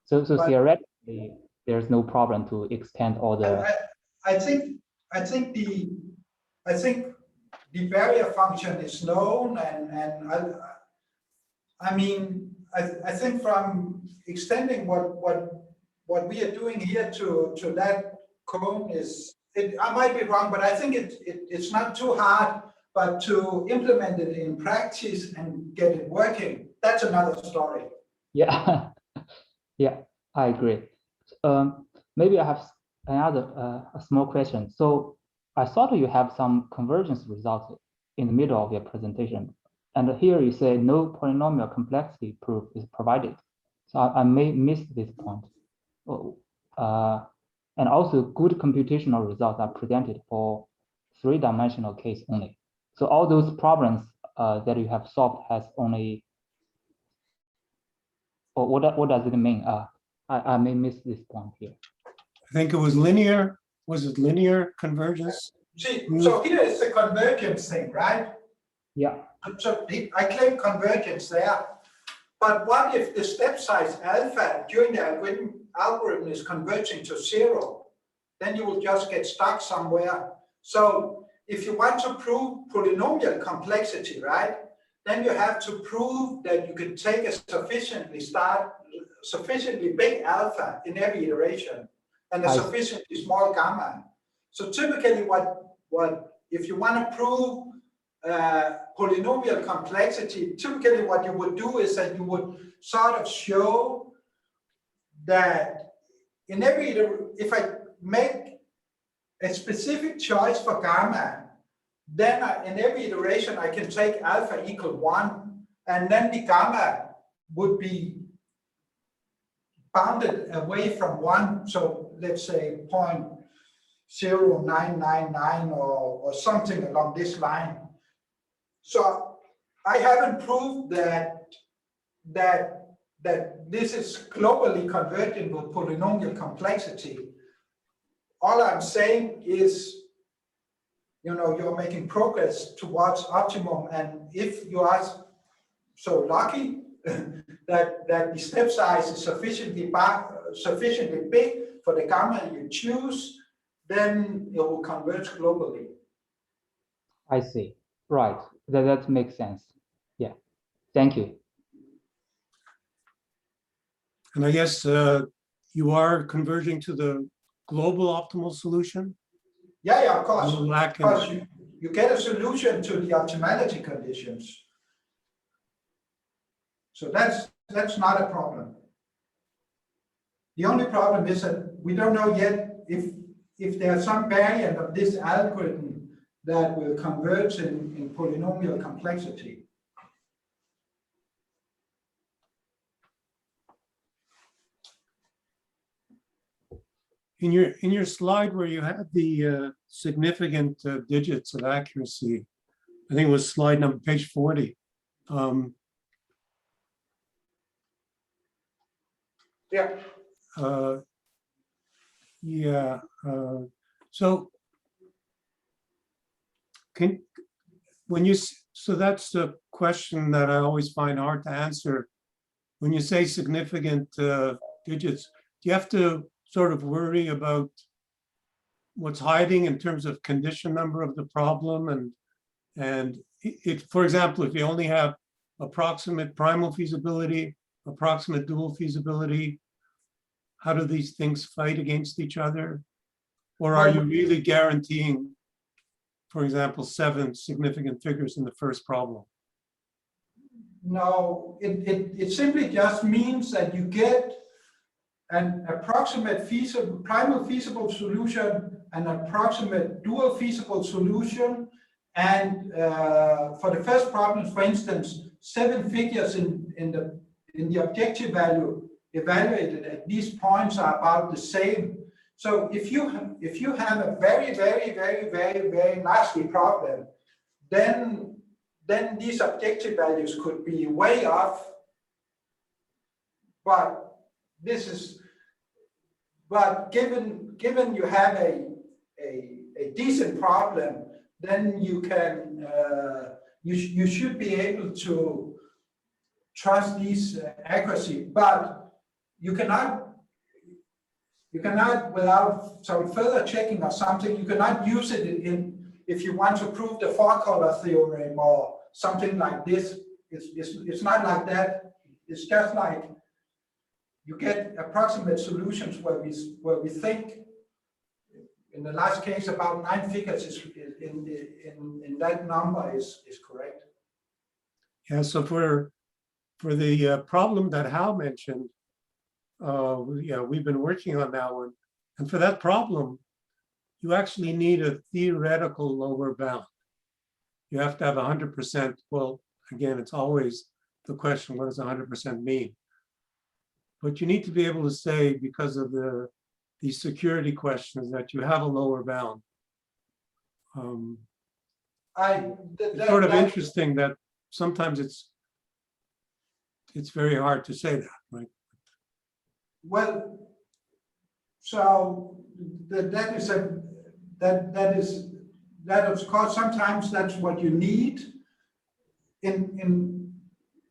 So theoretically, there's no problem to extend all the. I think the barrier function is known, and I mean I think from extending what we are doing here to that cone is. I might be wrong, but I think it's not too hard, but to implement it in practice and get it working, that's another story. Yeah, yeah, I agree. Maybe I have another a small question. So I thought you have some convergence results in the middle of your presentation, and here you say no polynomial complexity proof is provided. So I may miss this point. And also good computational results are presented for three-dimensional case only. So all those problems that you have solved has only, or what does it mean? I may miss this point here. I think it was linear. Was it linear convergence? See, so here is the convergence thing, right? Yeah. So I claim convergence there, But what if the step size alpha during the algorithm is converging to 0? Then you will just get stuck somewhere. So if you want to prove polynomial complexity, right, then you have to prove that you can take a sufficiently big alpha in every iteration and a sufficiently small gamma. So typically if you want to prove polynomial complexity, typically what you would do is that you would sort of show that in every if I make a specific choice for gamma, then in every iteration I can take alpha equal 1, and then the gamma would be bounded away from 1. So let's say 0.0999 or something along this line. So I haven't proved that this is globally convergent with polynomial complexity. All I'm saying is, you're making progress towards optimum, and if you are so lucky that the step size is sufficiently big for the gamma you choose, then it will converge globally. I see. Right. That makes sense. Yeah. Thank you. And I guess you are converging to the global optimal solution? Yeah, of course. Because you get a solution to the optimality conditions. So that's not a problem. The only problem is that we don't know yet if there's some variant of this algorithm that will converge in polynomial complexity. in your slide where you had the significant digits of accuracy, I think it was slide number page 40. Yeah. So so that's the question that I always find hard to answer. When you say significant digits, do you have to sort of worry about what's hiding in terms of condition number of the problem? And for example, if you only have approximate primal feasibility, approximate dual feasibility, how do these things fight against each other? Or are you really guaranteeing, for example, 7 significant figures in the first problem? No, it simply just means that you get an approximate primal feasible solution, an approximate dual feasible solution, and for the first problem, for instance, 7 figures in the objective value evaluated at these points are about the same. So if you have a very, very, very, very, very nasty problem, then these objective values could be way off. But given you have a decent problem, then you can you should be able to trust these accuracy, but you cannot without some further checking or something, you cannot use it if you want to prove the 4-color theorem or something like this. It's not like that. It's just like you get approximate solutions where we think in the last case about 9 figures is in that number is correct. Yeah, so for the problem that Hal mentioned, we've been working on that one. And for that problem, you actually need a theoretical lower bound. You have to have 100%. Well, again, it's always the question, what does 100% mean? But you need to be able to say, because of these security questions, that you have a lower bound. It's sort of interesting that sometimes it's very hard to say that, right? Well, so that is of course sometimes that's what you need. In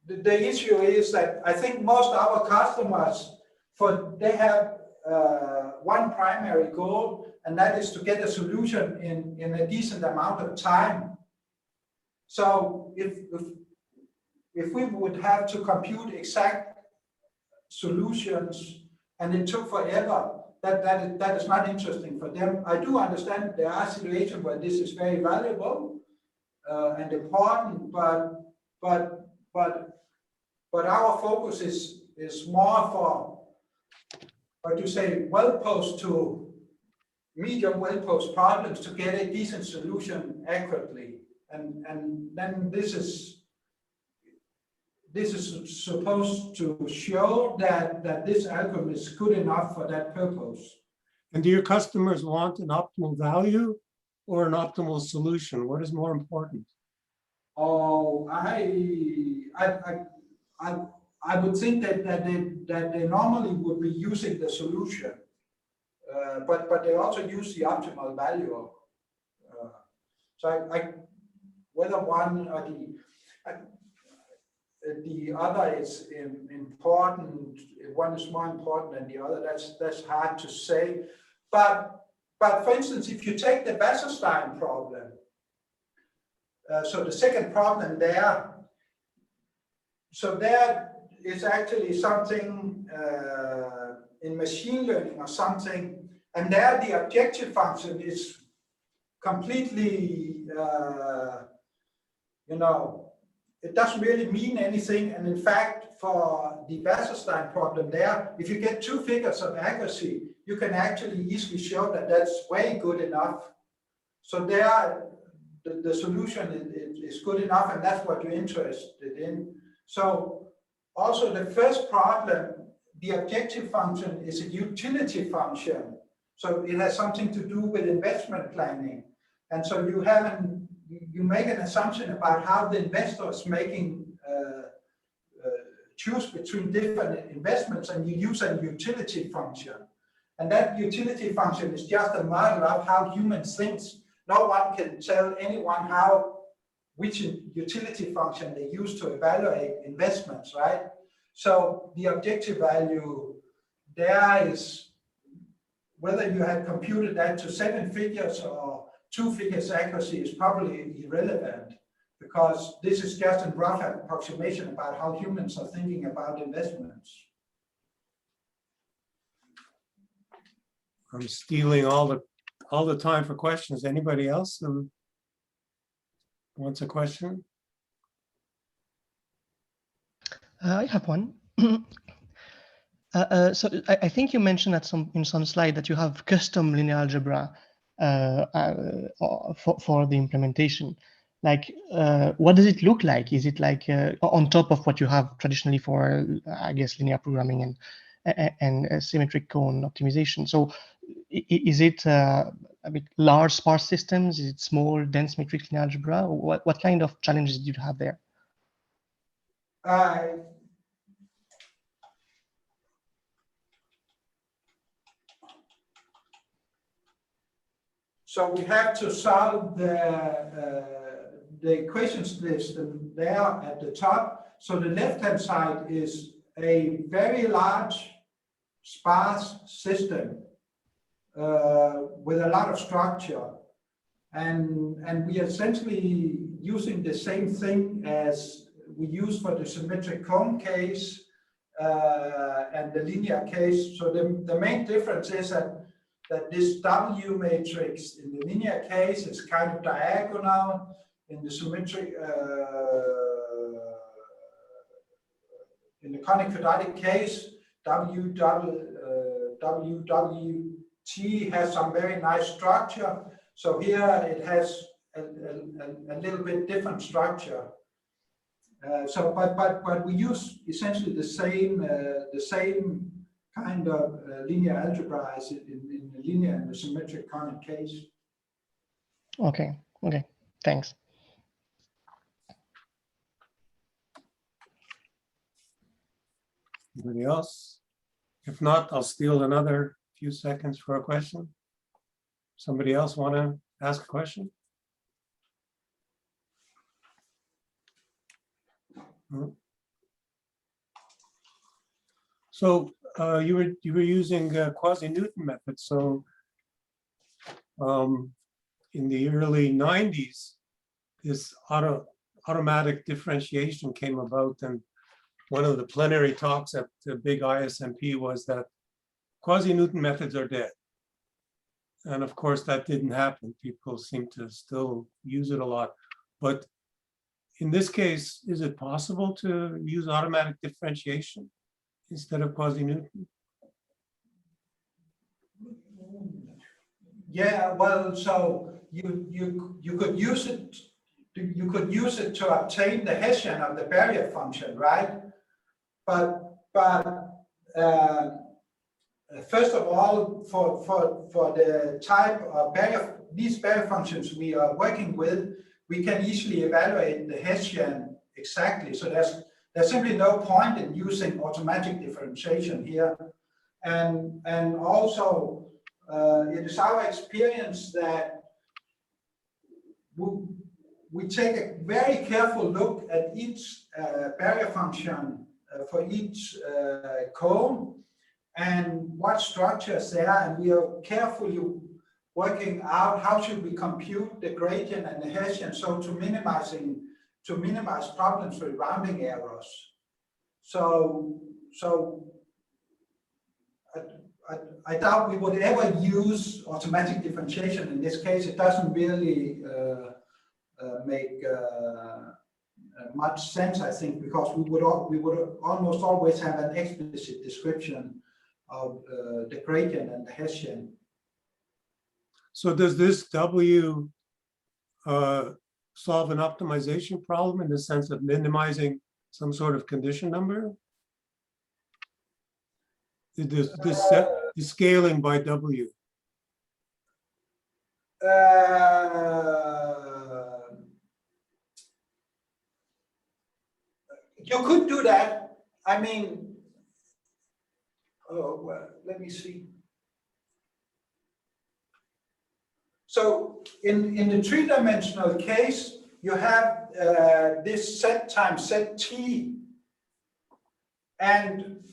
the issue is that I think most of our customers, they have one primary goal, and that is to get a solution in a decent amount of time. So if we would have to compute exact solutions and it took forever, that is not interesting for them. I do understand there are situations where this is very valuable and important, but our focus is more for, what you say, well-posed to medium well-posed problems to get a decent solution accurately, and then this is supposed to show that this algorithm is good enough for that purpose. And do your customers want an optimal value or an optimal solution? What is more important? Oh, I would think that they normally would be using the solution, but they also use the optimal value. So whether one or the other is important, one is more important than the other, that's hard to say. But for instance, if you take the Wasserstein problem, so the second problem there, so there is actually something in machine learning or something, and there the objective function is completely, it doesn't really mean anything. And in fact, for the Wasserstein problem there, if you get 2 figures of accuracy, you can actually easily show that that's way good enough. So there, the solution is good enough, and that's what you're interested in. So also the first problem, the objective function is a utility function. So it has something to do with investment planning. And so you make an assumption about how the investor is making choose between different investments, and you use a utility function. And that utility function is just a model of how humans think. No one can tell anyone which utility function they use to evaluate investments, right? So the objective value there is, whether you had computed that to 7 figures or 2 figures accuracy, is probably irrelevant, because this is just a rough approximation about how humans are thinking about investments. I'm stealing all the time for questions. Anybody else who wants a question? I have one. So I think you mentioned in some slide that you have custom linear algebra for the implementation. Like, what does it look like? Is it like on top of what you have traditionally for, I guess, linear programming and symmetric cone optimization? So is it a bit large sparse systems? Is it small dense matrix linear algebra? What kind of challenges do you have there? So we have to solve the equations list there at the top. So the left-hand side is a very large sparse system with a lot of structure. And we are essentially using the same thing as we use for the symmetric cone case and the linear case. So the main difference is that this W matrix in the linear case is kind of diagonal. In the symmetric, in the conic quadratic case, WWT has some very nice structure. So here it has a little bit different structure. But we use essentially the same kind of linear algebra as in the linear and the symmetric conic case. Okay, thanks. Anybody else? If not, I'll steal another few seconds for a question. Somebody else want to ask a question? So you were using quasi-Newton method. So in the early 90s, this automatic differentiation came about, and one of the plenary talks at the big ISMP was that quasi-Newton methods are dead. And of course, that didn't happen. People seem to still use it a lot. But in this case, is it possible to use automatic differentiation instead of quasi-Newton? Yeah, well, so you could use it. You could use it to obtain the Hessian of the barrier function, right? But first of all, for the type of these barrier functions we are working with, we can easily evaluate the Hessian exactly. So there's simply no point in using automatic differentiation here. And also, it is our experience that we take a very careful look at each barrier function for each cone and what structures there are, and we are carefully working out how should we compute the gradient and the Hessian, so to minimize problems with rounding errors. So I doubt we would ever use automatic differentiation in this case. It doesn't really make much sense, I think, because we would almost always have an explicit description of the gradient and the Hessian. So does this W solve an optimization problem in the sense of minimizing some sort of condition number? The scaling by W. You could do that. I mean, well, let me see. So in the three-dimensional case, you have this set times set t. And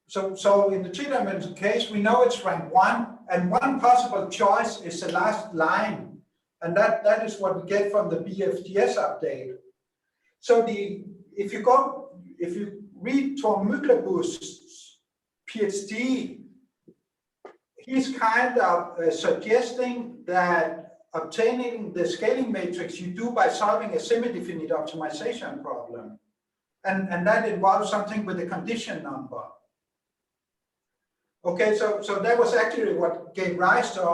so in the three-dimensional case, we know it's rank 1, and one possible choice is the last line. And that is what we get from the BFDS update. So if you read Tom Müglebusch's PhD, he's kind of suggesting that obtaining the scaling matrix you do by solving a semi-definite optimization problem. And that involves something with a condition number. Okay, so that was actually what gave rise to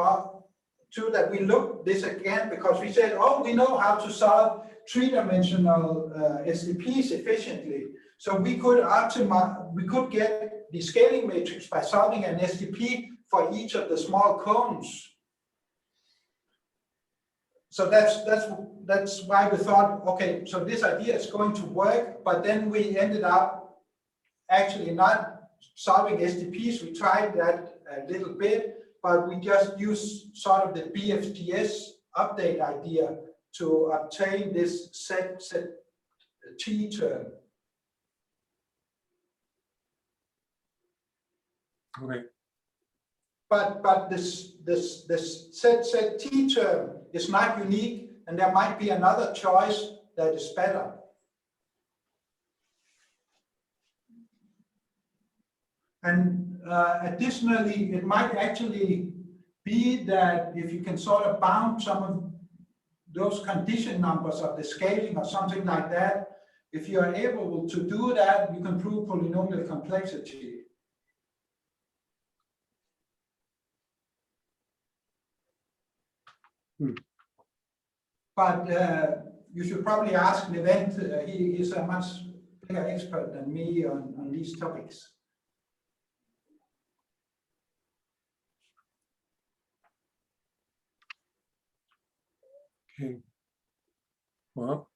that we looked this again, because we said, oh, we know how to solve three-dimensional SDPs efficiently. So we could get the scaling matrix by solving an SDP for each of the small cones. So that's why we thought, okay, so this idea is going to work, but then we ended up actually not solving SDPs. We tried that a little bit, but we just used sort of the BFDS update idea to obtain this set T term. Okay. But this set T term is not unique, and there might be another choice that is better. And additionally, it might actually be that if you can sort of bound some of those condition numbers of the scaling or something like that, if you are able to do that, you can prove polynomial complexity. But you should probably ask Levent. He is a much bigger expert than me on these topics. Okay. Well,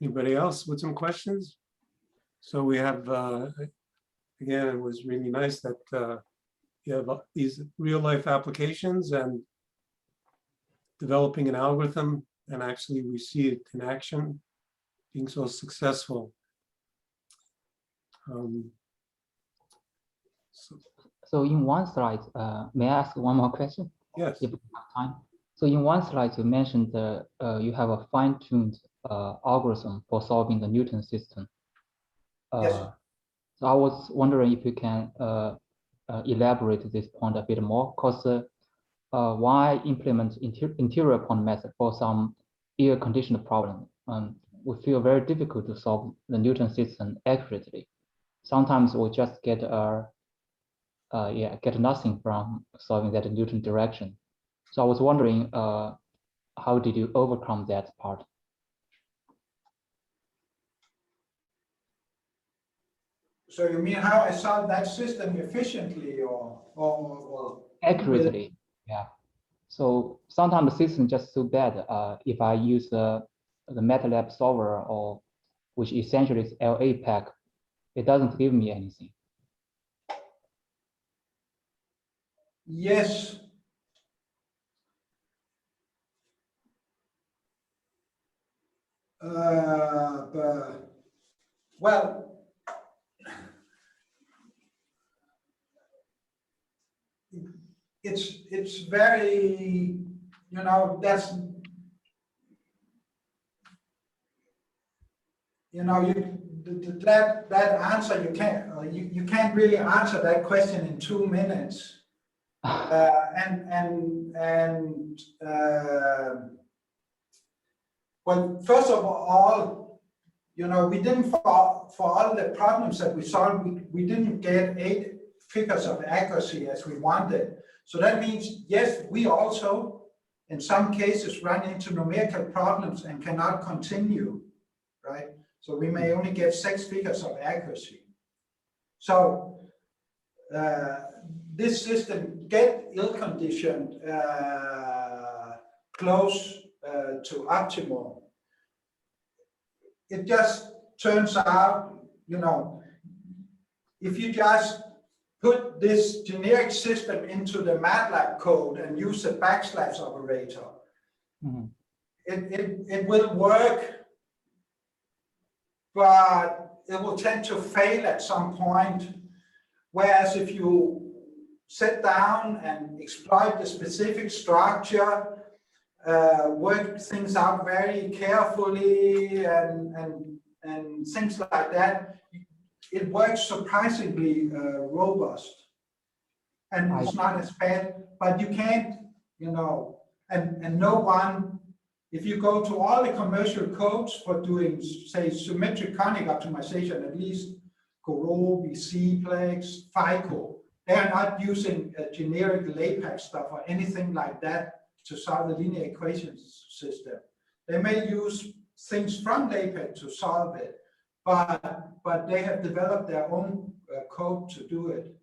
anybody else with some questions? So we have, again, it was really nice that you have these real life applications and developing an algorithm, and actually we see it in action being so successful. So in one slide, may I ask one more question? Yes. If we have time. So in one slide, you mentioned you have a fine-tuned algorithm for solving the Newton system. Yes. So I was wondering if you can elaborate this point a bit more, because why implement interior point method for some air-conditioned problem? We feel very difficult to solve the Newton system accurately. Sometimes we just get nothing from solving that Newton direction. So I was wondering, how did you overcome that part? So you mean how I solve that system efficiently or Accurately, yeah. So sometimes the system is just so bad. If I use the MATLAB solver, or which essentially is LA pack, it doesn't give me anything. Yes. Well, it's very, that's, that answer you can't really answer that question in 2 minutes. Well, first of all, we didn't, for all the problems that we solved, we didn't get 8 figures of accuracy as we wanted. So that means, yes, we also, in some cases, run into numerical problems and cannot continue, right? So we may only get 6 figures of accuracy. So this system get ill-conditioned close to optimal. It just turns out, if you just put this generic system into the MATLAB code and use a backslash operator, it will work, but it will tend to fail at some point. Whereas if you sit down and exploit the specific structure, work things out very carefully and things like that, it works surprisingly robust. And it's not as bad, but you can't, and no one, if you go to all the commercial codes for doing, say, symmetric conic optimization, at least Coro, Cplex, FICO, they are not using a generic LAPACK stuff or anything like that to solve the linear equations system. They may use things from LAPACK to solve it, but they have developed their own code to do it.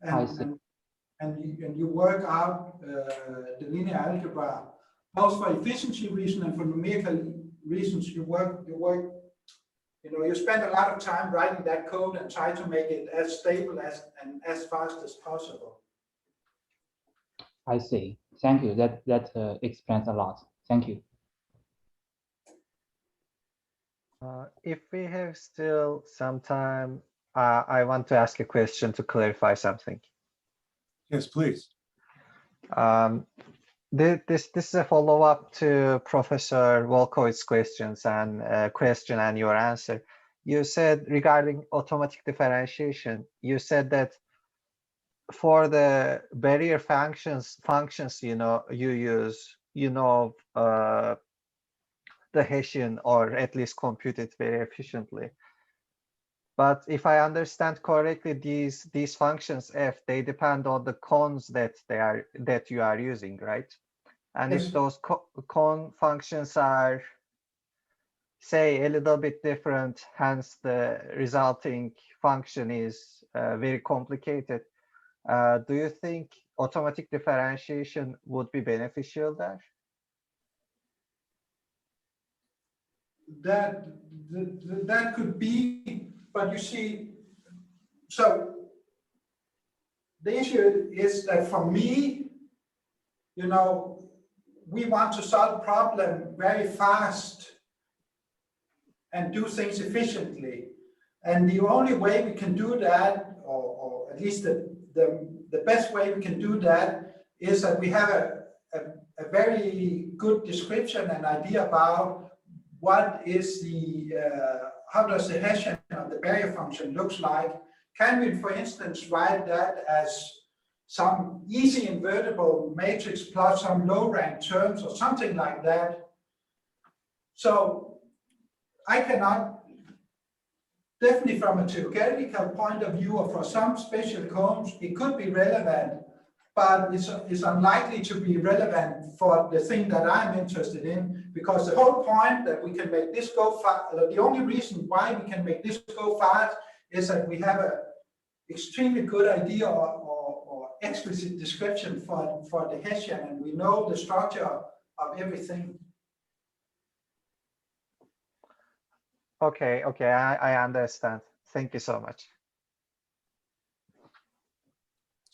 And you work out the linear algebra, both for efficiency reasons and for numerical reasons. You spend a lot of time writing that code and try to make it as stable and as fast as possible. I see. Thank you. That explains a lot. Thank you. If we have still some time, I want to ask a question to clarify something. Yes, please. This is a follow-up to Professor Volkowitz's questions and question and your answer. You said regarding automatic differentiation, you said that for the barrier functions, you use, the Hessian, or at least compute it very efficiently. But if I understand correctly, these functions f, they depend on the cons that you are using, right? And Yes. if those con functions are, say, a little bit different, hence the resulting function is very complicated, do you think automatic differentiation would be beneficial there? That could be, but you see, so the issue is that for me, we want to solve problem very fast and do things efficiently. And the only way we can do that, or at least the best way we can do that, is that we have a very good description and idea about what is the, how does the Hessian of the barrier function looks like. Can we, for instance, write that as some easy invertible matrix plus some low rank terms or something like that? So I cannot, definitely from a theoretical point of view or for some special cones, it could be relevant, but it's unlikely to be relevant for the thing that I'm interested in, because the whole point that we can make this go fast, the only reason why we can make this go fast is that we have an extremely good idea or explicit description for the Hessian, and we know the structure of everything. Okay, I understand. Thank you so much.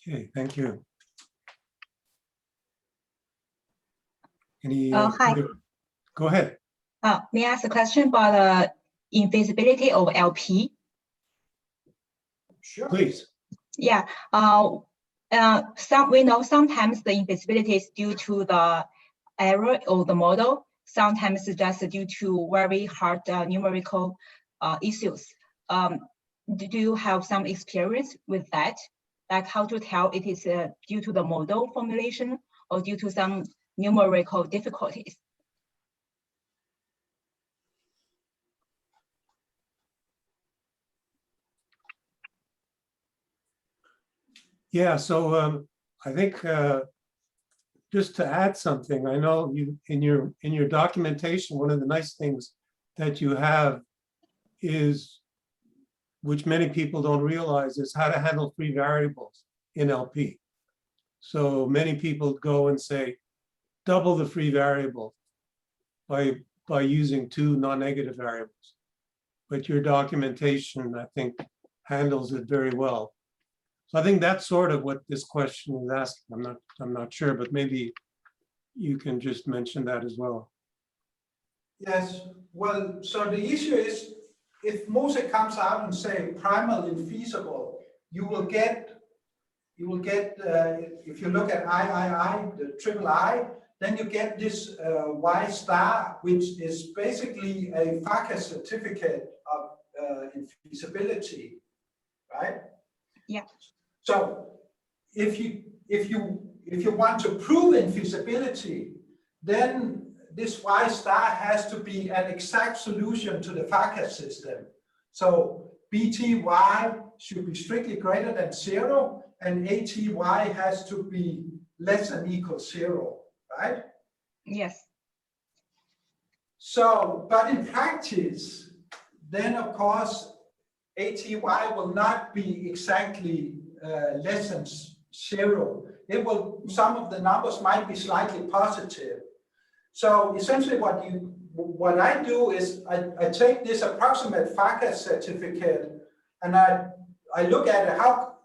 Okay, thank you. Any Hi. Go ahead. May I ask a question about the invisibility of LP? Sure. Please. Yeah. We know sometimes the invisibility is due to the error of the model. Sometimes it's just due to very hard numerical issues. Do you have some experience with that? Like how to tell it is due to the model formulation or due to some numerical difficulties? Yeah, so I think just to add something, I know you in your documentation, one of the nice things that you have is, which many people don't realize, is how to handle free variables in LP. So many people go and say, double the free variable by using two non-negative variables. But your documentation, I think, handles it very well. So I think that's sort of what this question is asking. I'm not sure, but maybe you can just mention that as well. Yes, well, so the issue is, if MOSEK comes out and say primal infeasible, you will get, if you look at III, the triple I, then you get this Y star, which is basically a FACA certificate of infeasibility, right? Yeah. So if you want to prove infeasibility, then this Y star has to be an exact solution to the FACA system. So BTY should be strictly greater than 0, and ATY has to be less than equal 0, right? Yes. So, but in practice, then of course, ATY will not be exactly less than 0. It will, some of the numbers might be slightly positive. So essentially what I do is I take this approximate FACA certificate and I look at it, how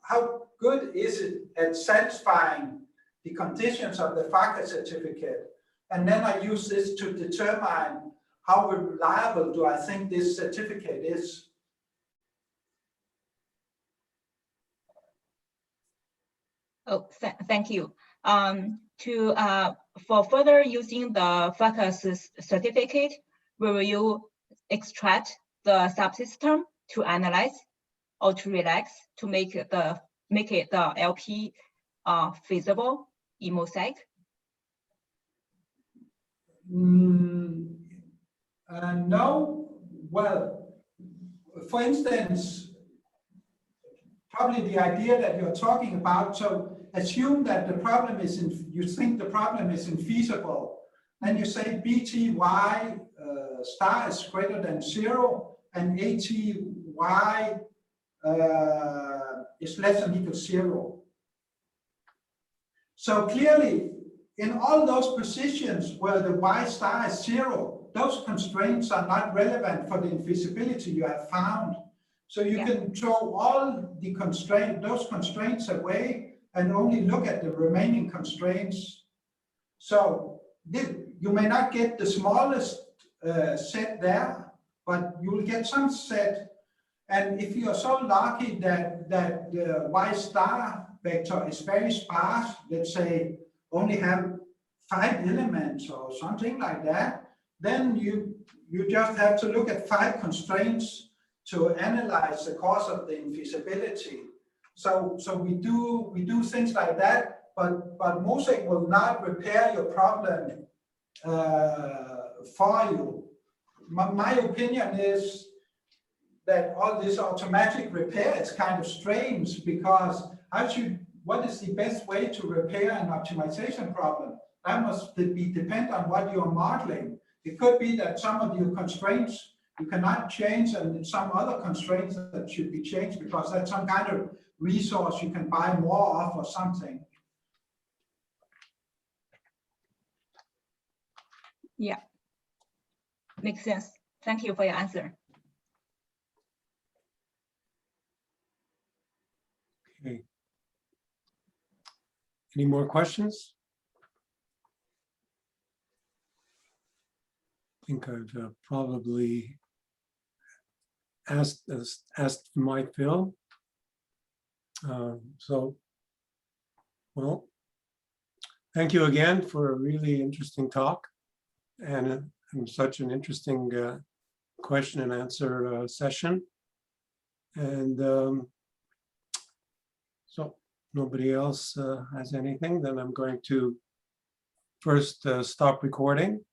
good is it at satisfying the conditions of the FACA certificate. And then I use this to determine how reliable do I think this certificate is. Oh, thank you. For further using the FACA certificate, will you extract the subsystem to analyze or to relax to make it the LP feasible in MOSEK? No. Well, for instance, probably the idea that you're talking about, so assume that the problem is, you think the problem is infeasible, then you say BTY star is greater than 0 and ATY is less than equal 0. So clearly, in all those positions where the Y star is 0, those constraints are not relevant for the infeasibility you have found. So you can throw all the those constraints away and only look at the remaining constraints. So you may not get the smallest set there, but you will get some set. And if you are so lucky that the Y star vector is very sparse, let's say only have 5 elements or something like that, then you just have to look at 5 constraints to analyze the cause of the invisibility. So we do things like that, but MOSEK will not repair your problem for you. My opinion is that all this automatic repair is kind of strange, because what is the best way to repair an optimization problem? That must be depend on what you're modeling. It could be that some of your constraints you cannot change, and some other constraints that should be changed because that's some kind of resource you can buy more of or something. Yeah, makes sense. Thank you for your answer. Okay. Any more questions? I think I've probably asked my fill. So, well, thank you again for a really interesting talk and such an interesting question and answer session. And so nobody else has anything, then I'm going to first stop recording.